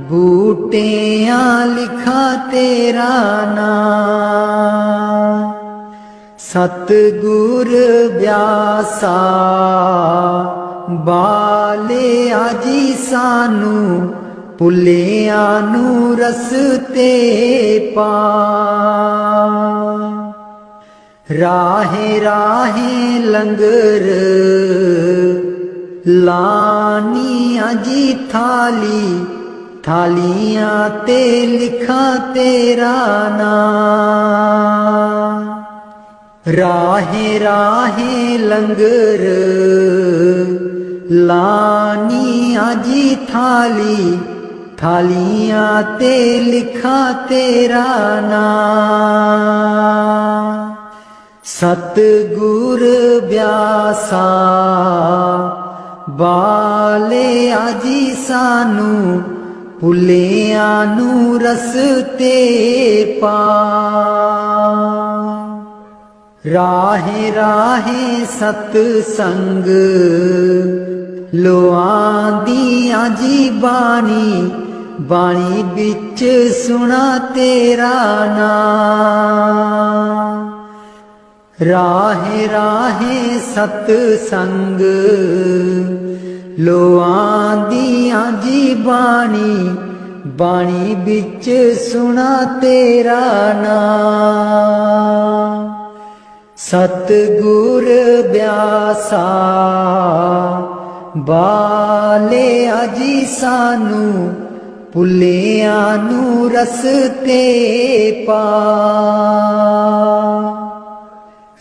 Speaker 1: ਬੂਟਿਆਂ ਲਿਖਾਂ ਤੇਰਾ ਨਾਮ। ਸਤਿਗੁਰ ਬਿਆਸਾ ਬਾਲਿਆ ਜੀ ਸਾਨੂੰ ਭੁੱਲਿਆਂ ਨੂੰ ਰਸਤੇ ਪਾ। ਰਾਹੇ ਰਾਹੇ ਲੰਗਰ ਲਾਨੀਆਂ ਜੀ ਥਾਲੀ ਥਾਲੀਆਂ ਤੇ ਲਿਖਾਂ ਤੇਰਾ ਨਾਮ। ਰਾਹੇ ਰਾਹੇ ਲੰਗਰ ਲਾਨੀਆਂ ਜੀ ਥਾਲੀ ਥਾਲੀਆਂ ਤੇ ਲਿਖਾਂ ਤੇਰਾ ਨਾਮ। ਸਤਿਗੁਰ ਬਿਆਸਾ ਬਾਲਿਆ ਜੀ ਸਾਨੂੰ ਭੁੱਲਿਆਂ ਨੂੰ ਰਸਤੇ ਪਾ। ਰਾਹੇ ਰਾਹੇ ਸਤ ਸੰਗ ਲੋਆਂ ਦੀਆਂ ਜੀ ਬਾਣੀ ਬਾਣੀ ਵਿੱਚ ਸੁਣਾ ਤੇਰਾ ਨਾਮ। ਰਾਹੇ ਰਾਹੇ ਸਤ ਸੰਗ ਲੋਆਂ ਦੀਆਂ ਜੀ ਬਾਣੀ ਬਾਣੀ ਵਿੱਚ ਸੁਣਾ ਤੇਰਾ ਨਾਮ। ਸਤਿਗੁਰ ਬਿਆਸਾ ਬਾਲਿਆ ਜੀ ਸਾਨੂੰ ਭੁੱਲਿਆਂ ਨੂੰ ਰਸਤੇ ਪਾ।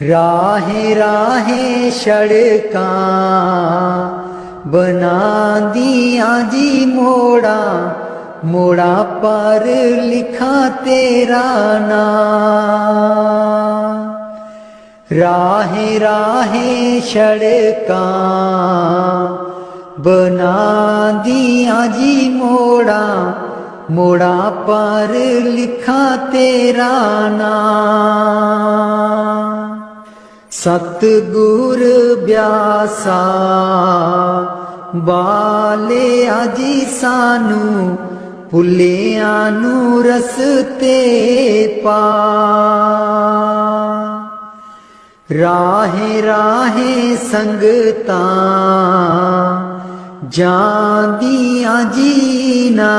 Speaker 1: ਰਾਹੇ ਰਾਹੇ ਸੜਕਾਂ ਬਣਾਂਦੀਆਂ ਜੀ ਮੋੜਾਂ ਮੋੜਾਂ ਪਰ ਲਿਖਾਂ ਤੇਰਾ ਨਾਮ। ਰਾਹੇ ਰਾਹੇ ਸੜਕਾਂ ਬਣਾਂਦੀਆਂ ਜੀ ਮੋੜਾਂ ਮੋੜਾਂ ਪਰ ਲਿਖਾਂ ਤੇਰਾ ਨਾਮ। ਸਤਿਗੁਰ ਬਿਆਸਾ ਬਾਲਿਆ ਜੀ ਸਾਨੂੰ ਭੁੱਲਿਆਂ ਨੂੰ ਰਸਤੇ ਪਾ। ਰਾਹੇ ਰਾਹੇ ਸੰਗਤਾਂ ਜਾਂਦੀਆਂ ਜੀ ਨਾ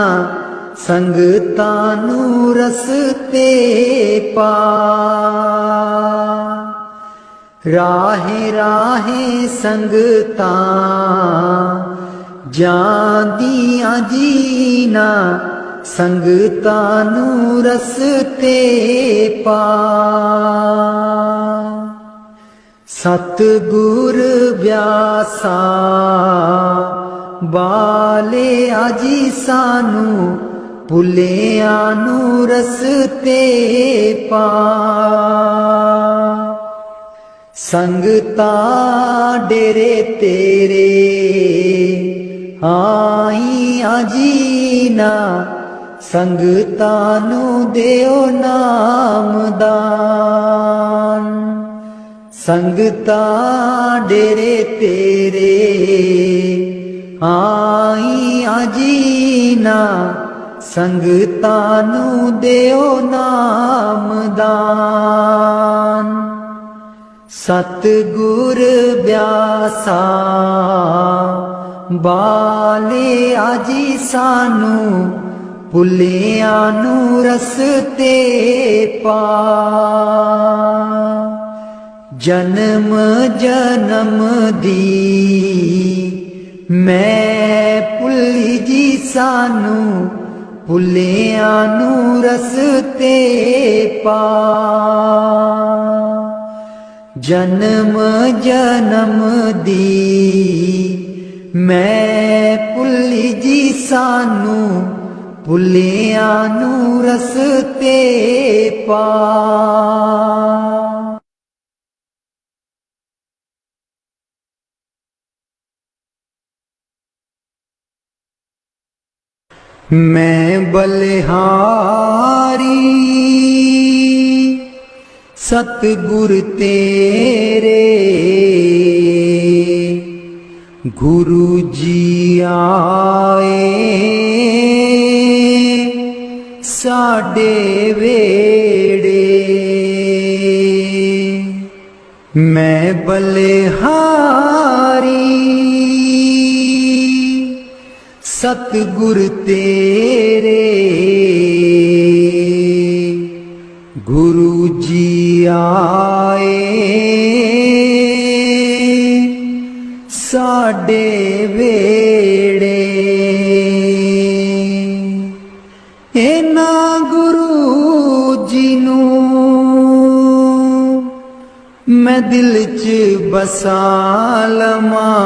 Speaker 1: ਸੰਗਤਾਂ ਨੂੰ ਰਸਤੇ ਪਾ। ਰਾਹੇ ਰਾਹੇ ਸੰਗਤਾਂ ਜਾਂਦੀਆਂ ਜੀ ਨਾ ਸੰਗਤਾਂ ਨੂੰ ਰਸਤੇ ਪਾ। ਸਤਿਗੁਰ ਬਿਆਸਾ ਬਾਲਿਆ ਜੀ ਸਾਨੂੰ ਭੁੱਲਿਆਂ ਨੂੰ ਰਸਤੇ ਪਾ। ਸੰਗਤਾਂ ਡੇਰੇ ਤੇਰੇ ਆਈਆਂ ਜੀ ਨਾ ਸੰਗਤਾਂ ਨੂੰ ਦਿਓ ਨਾਮਦਾਨ। ਸੰਗਤਾਂ ਡੇਰੇ ਤੇਰੇ ਆਈਆਂ ਜੀ ਨਾ ਸੰਗਤਾਂ ਨੂੰ ਦਿਓ ਨਾਮਦਾਨ। ਸਤਿਗੁਰ ਬਿਆਸਾ ਬਾਲਿਆ ਜੀ ਸਾਨੂੰ ਭੁੱਲਿਆਂ ਨੂੰ ਰਸਤੇ ਪਾ। ਜਨਮ ਜਨਮ ਦੀ ਮੈਂ ਭੁੱਲੀ ਜੀ ਸਾਨੂੰ ਭੁੱਲਿਆਂ ਨੂੰ ਰਸਤੇ ਪਾ। ਜਨਮ ਜਨਮ ਦੀ ਮੈਂ ਭੁੱਲੀ ਜੀ सानू भुलियां नू रस्ते पा। मैं बलिहारी सतगुर तेरे गुरु जी आए साडे वेड़े। मैं बलिहारी सतगुर तेरे गुरु जी आए साडे वेड़े। इना गुरु जी नू मैं दिल च बसा लवां,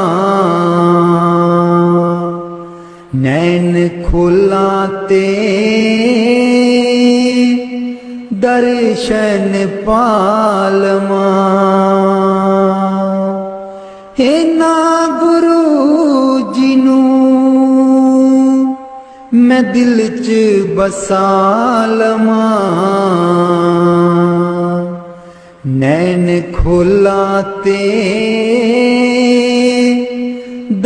Speaker 1: नैन खोला ते दर्शन पालवां। इना गुरु जी नू मैं दिल च बसा लवां, नैन खोला ते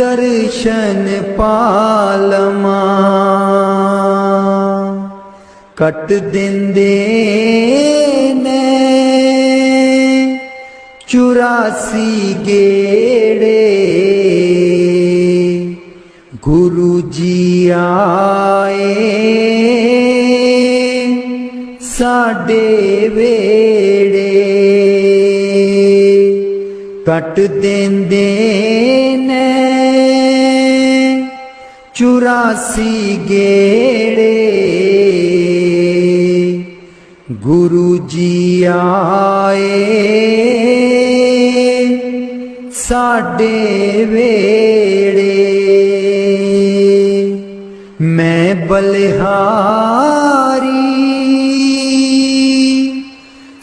Speaker 1: दर्शन पालवां। कट देंदे ने 84 गेड़े गुरु जी आए साडे वेड़े। कट देंदे ने 84 गेड़े गुरु जी आए साडे वेड़े। मैं बलिहारी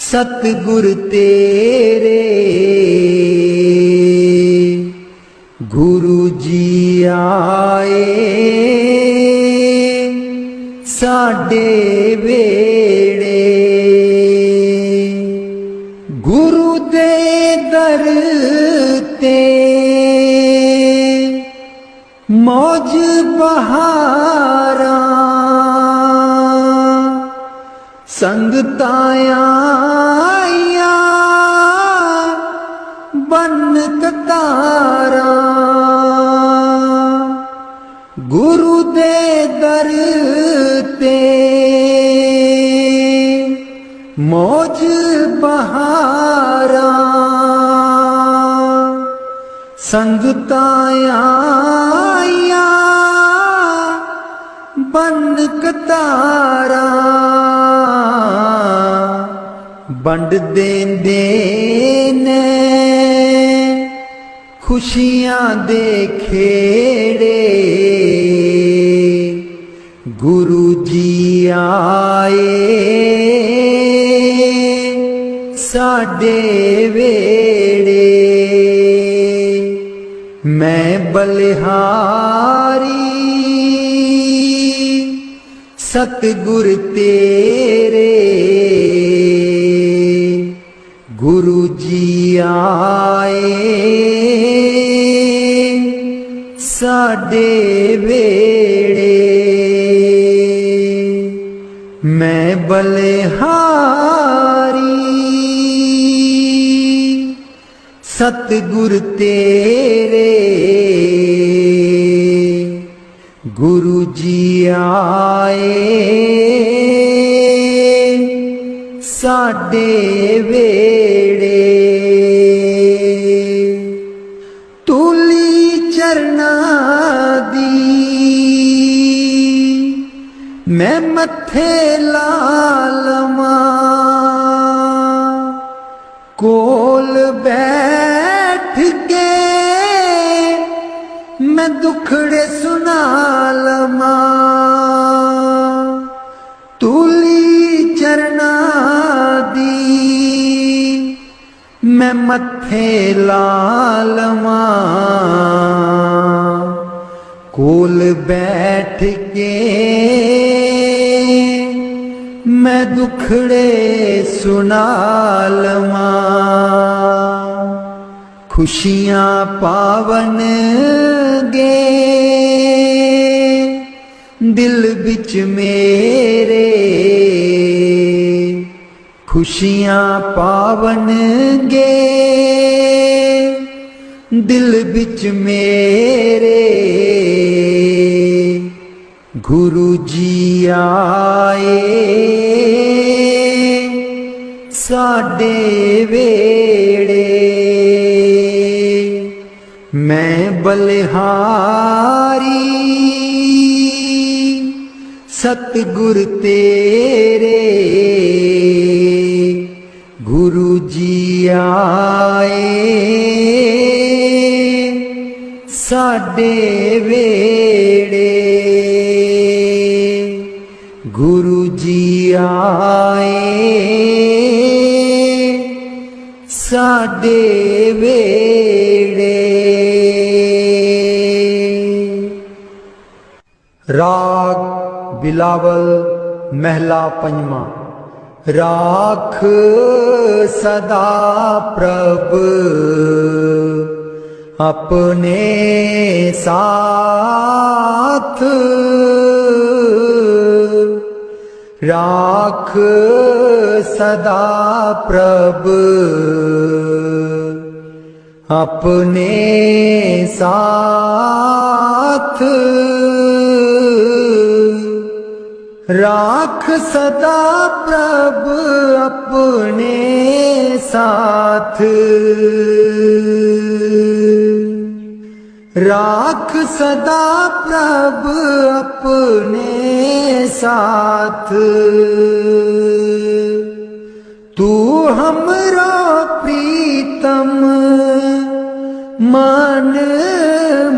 Speaker 1: सतगुर तेरे गुरु जी आए साडे वेड़े। गुरु दे दर ते मौज बहारा संगताया बन कतारा। गुरु दे दर ते मौज बहारा संगताया बन कतारा। बंड देंदे ने खुशियां दे खेड़े गुरु जी आए साडे वेड़े। मैं बलिहारी सतगुर तेरे गुरु जी आए साडे वेड़े। मैं बलिहारी सतगुर तेरे गुरु जी आए साडे वेड़े। तूली चरना दी मैं मथे ला लवां, कोल बैठ के मैं दुखड़े सुना लमा तूली चरना दी मैं मत्थे लालमा कोल बैठ के मैं दुखड़े सुना लवा खुशियां पावन गे दिल बिच मेरे खुशियां पावन गे दिल बिच मेरे गुरु जी आए साडे वेड़े मैं बलिहारी सतगुर तेरे गुरु जी आए साडे वेड़े गुरु जी आए साडे वेड़े। राग बिलावल महला पंजवा। राख सदा प्रभ अपने साथ राख सदा प्रभ अपने साथ राख सदा प्रभ अपने साथ राख सदा प्रभ अपने साथ तू हमरा प्रीतम मन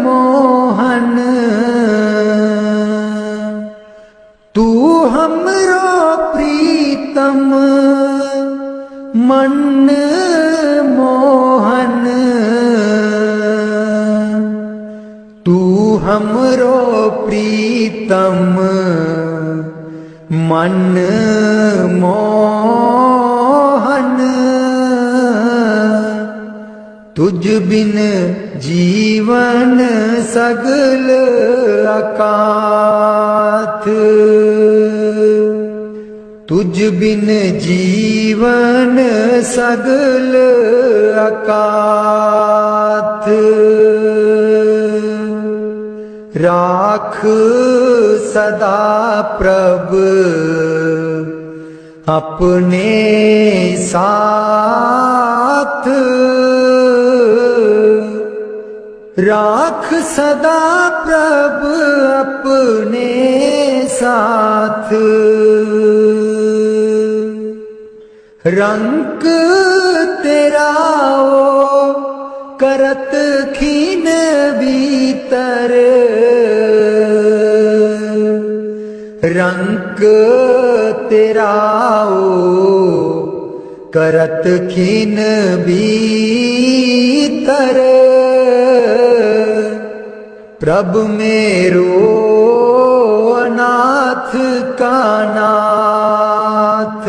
Speaker 1: मोहन तू हमरा प्रीतम मन मोहन तू हमरो प्रीतम मन मोहन तुझ बिन जीवन सगल अकाथ तुझ बिन जीवन सगल अकाथ राख सदा प्रभ अपने साथ राख सदा प्रभ अपने साथ रंग तेरा ओ करत खीन भीतर रंग तेरा ओ करत खीन भीतर प्रभ मेरो अनाथ का नाथ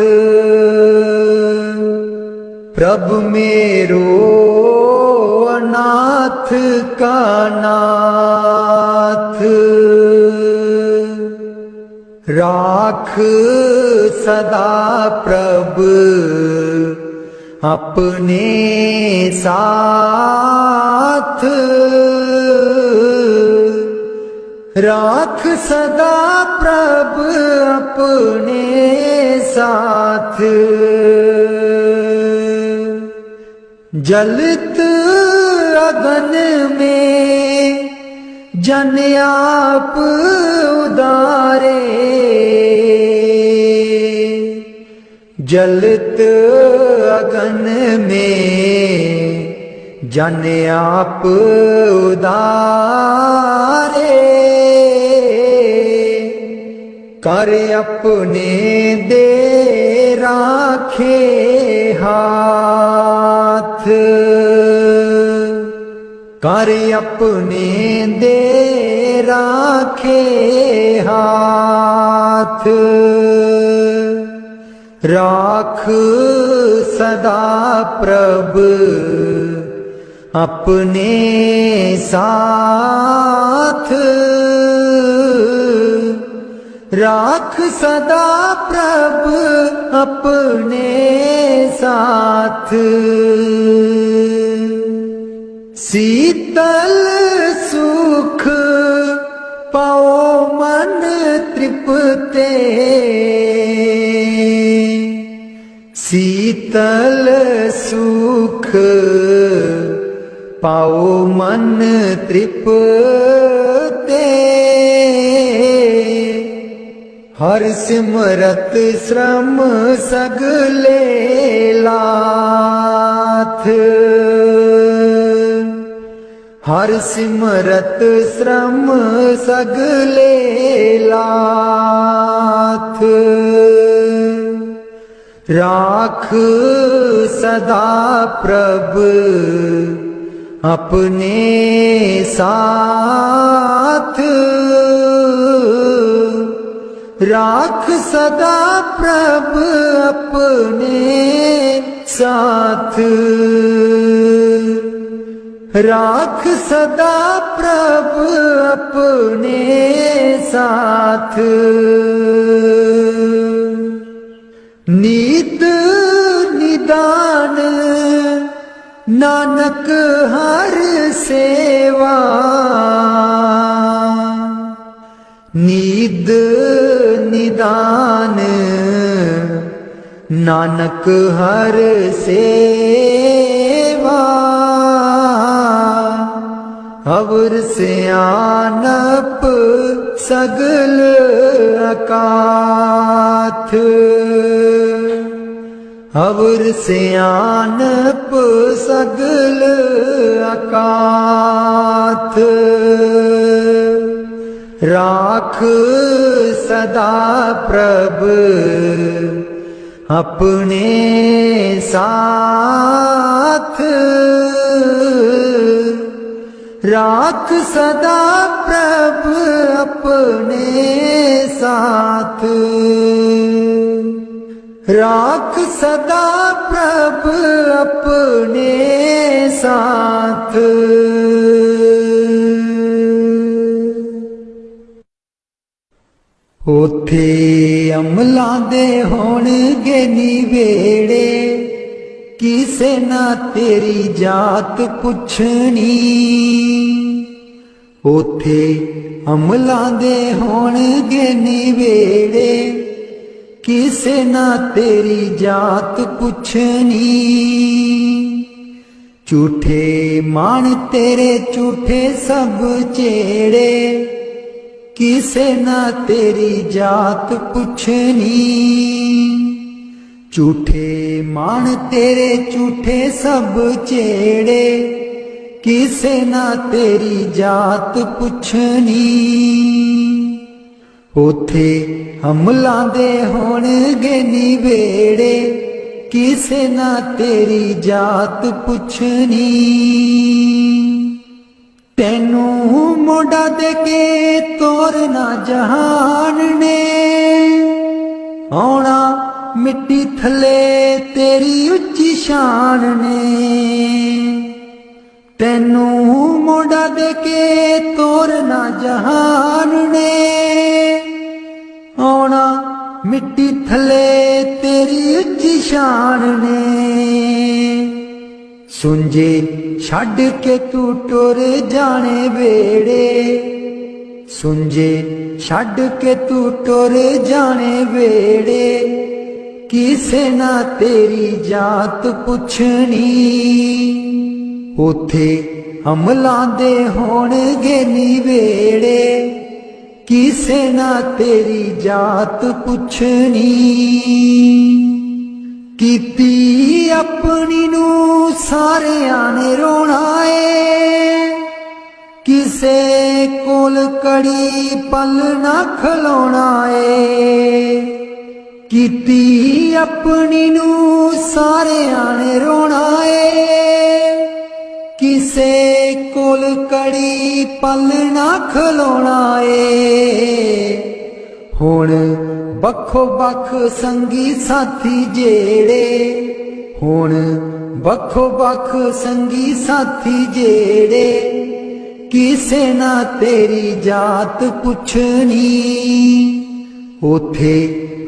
Speaker 1: प्रभ मेरो अनाथ का नाथ राख सदा प्रभ अपने साथ राख सदा प्रभ अपने साथ जलत अगन में जन आप उदारे जलत अगन में जन आप उदारे कर अपने दे राखे हाथ, कर अपने दे राखे हाथ, राख सदा प्रभ अपने साथ, राख सदा प्रभ अपने साथ। शीतल सुख पाओ मन तृप्ते, शीतल सुख पाओ मन तृप्ते, हर सिमरत श्रम सगले लाथ, हर सिमरत श्रम सगले लाथ, राख सदा प्रभ अपने साथ, राख सदा प्रभ अपने साथ, राख सदा प्रभ अपने साथ। नीत निदान नानक हर सेवा, नीद निदान नानक हर सेवा, अवर सियानप सगल अकाथ, अवर सियानप सगल अकाथ, राख सदा प्रभ अपने साथ, राख सदा प्रभ अपने साथ, राख सदा प्रभ अपने साथ। ओथे अमलां दे होणगे निवेड़े, किसे ना तेरी जात पुछनी, ओथे अमलां दे होणगे निवेड़े, किसे ना तेरी जात पुछनी, झूठे मान तेरे झूठे सब चेड़े, किसे ना तेरी जात पुछनी, झूठे मान तेरे झूठे सब चेड़े, किसे ना तेरी जात पुछनी, ओथे अमलां दे होणगे निवेड़े, किसे ना तेरी जात पुछनी, तेनू मोड़ा दे के तोरना जहान ने, आउणा मिट्टी थले तेरी उच्ची शान ने, तेनू मोड़ा दे के तोरना जहान ने, आउणा मिट्टी थले तेरी उच्ची शान ने, सुंजे छड़ के तू टुर जाने वेड़े, सुंजे छड़ के तू टुर जाने वेड़े, किसे ना तेरी जात पुछनी, ओथे अमलां दे होणगे निवेड़े, किसे ना तेरी जात पुछनी, कीती अपनी नू सारियां ने रोना है, किसे कोल कड़ी पल ना खलोना ए कीती अपनी नू सारे आने रोना ए किसे कोल कड़ी पल ना खलोना ए हुण बखो बख संगी साथी जेड़े हुण बखो बख संगी साथी जेड़े किसे ना तेरी जात पुछनी उथे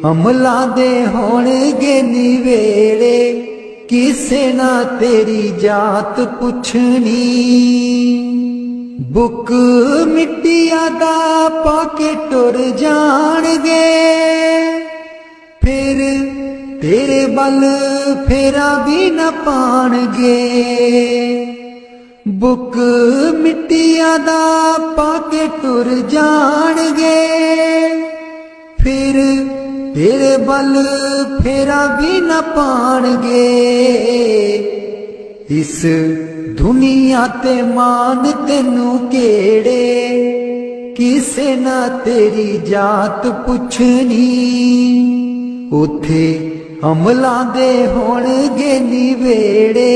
Speaker 1: अमला दे होणगे निवेड़े किसे ना तेरी जात पुछनी बुक मिट्टिया दा पाके टुर जाणगे फिर तेरे बल फेरा भी न पाणगे बुक मिट्टिया दा पाके टुर जाणगे फिर तेरे बल फेरा भी न पाणगे इस दुनिया ते मान तेनू केड़े किसे ना तेरी जात पुछनी उथे अमला दे होणगे निवेड़े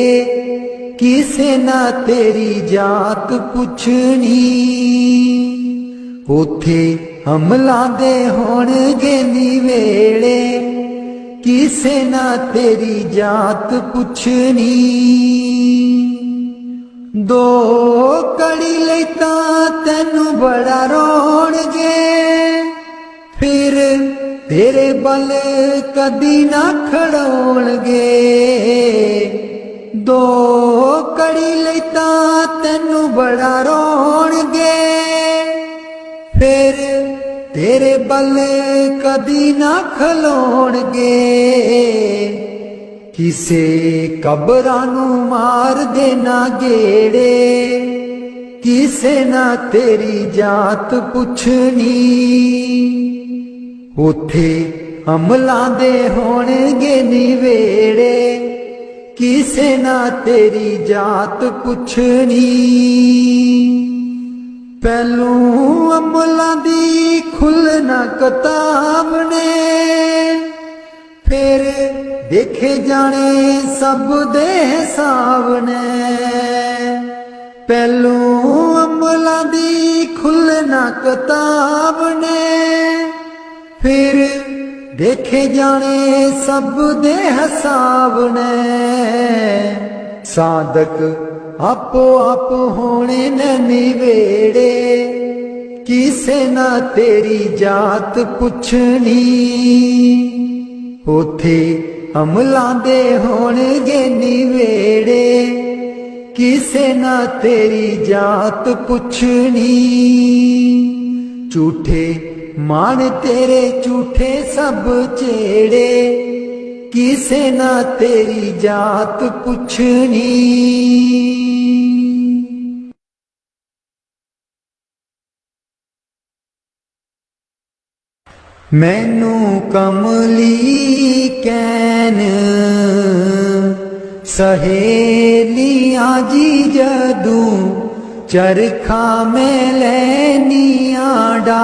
Speaker 1: किसे ना तेरी जात पुछनी उथे अमला दे होणगे निवेड़े किसे ना तेरी जात पुछनी दो कड़ी लई तां तैनू बड़ा रोणगे फिर तेरे बल कदी ना खड़ोणगे दो कड़ी लई तां तैनू बड़ा रोणगे फिर तेरे बल कदी ना खलोणगे किसे कबरां नू मार देना गेड़े किसे ना तेरी जात पुछनी उथे अमला दे होणगे निवेड़े किसे ना तेरी जात पुछनी पहलू अमला दी खुलना किताब ने फिर देखे जाने सब दे हिसाब ने पहलू अमला दी खुलना किताब ने फिर देखे जाने सब दे हिसाब ने साधक आपो आप होने न निवेड़े किसे ना तेरी जात पुछनी उथे अमला दे होणगे निवेड़े किसे ना तेरी जात पुछनी झूठे मान तेरे झूठे सब चेड़े किसे ना तेरी जात पुछनी मैनू कमली कैन सहेलियां जी जदू चरखा में लैनिया डा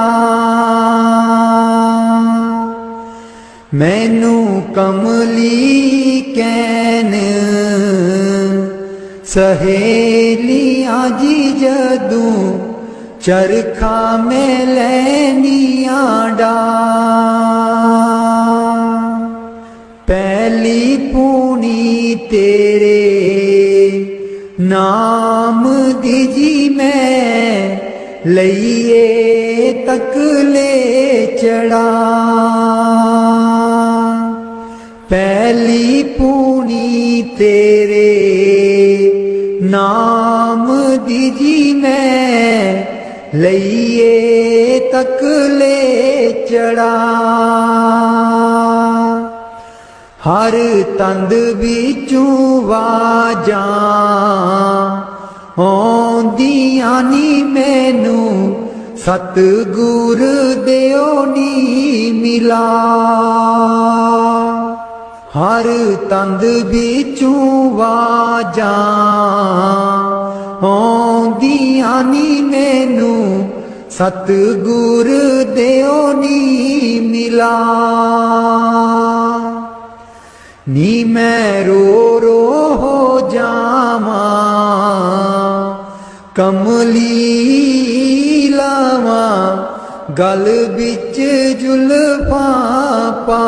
Speaker 1: मैनू कमली कैन सहेलियां जी जदू चरखा में लैनिया डा पहली पूनी तेरे नाम दीजी मैं लइए तक ले चढ़ा पहली पूनी तेरे नाम दीजी मैं लइए तक ले चढ़ा हर तंद बिचू वाजा आउंदियां नी मैनू सतगुर देओ नी मिला हर तंद बिचू वाजा आउंदियां नी मैनू सतगुर देओ नी मिला। नी मैं रो रो हो जावा कमली लावा गल बिच जुल्फा पा।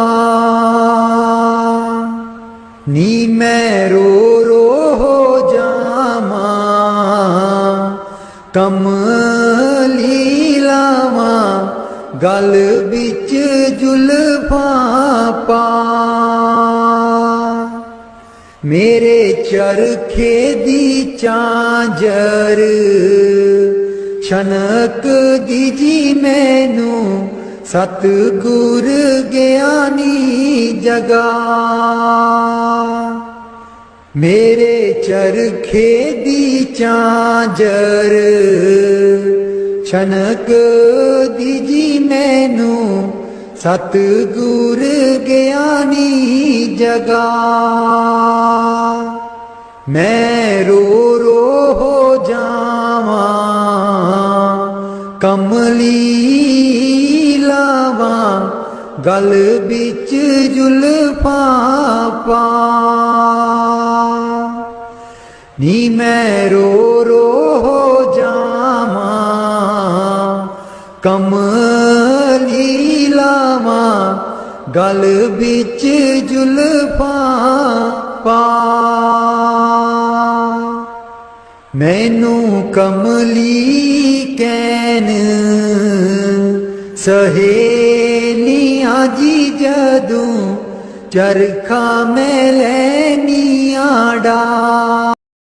Speaker 1: नी मैं रो रो हो जावा कमली लावा गल बिच जुल्फा पा। मेरे चरखे दी चांजर छनक दीजी मैनू सतगुर ज्ञानी जगा। मेरे चरखे दी चांजर छनक दीजी मैनू सतगुर ज्ञानी जगा। मैं रो रो हो जावा कमली लावा गल बिच जुल्फा पा। नी मैं रो रो हो जावा कमली लावा गल बिच जुल्फा पा। मैनू कमली कैन सहेलियां जी जदू चरखा मैं लैनिया डा।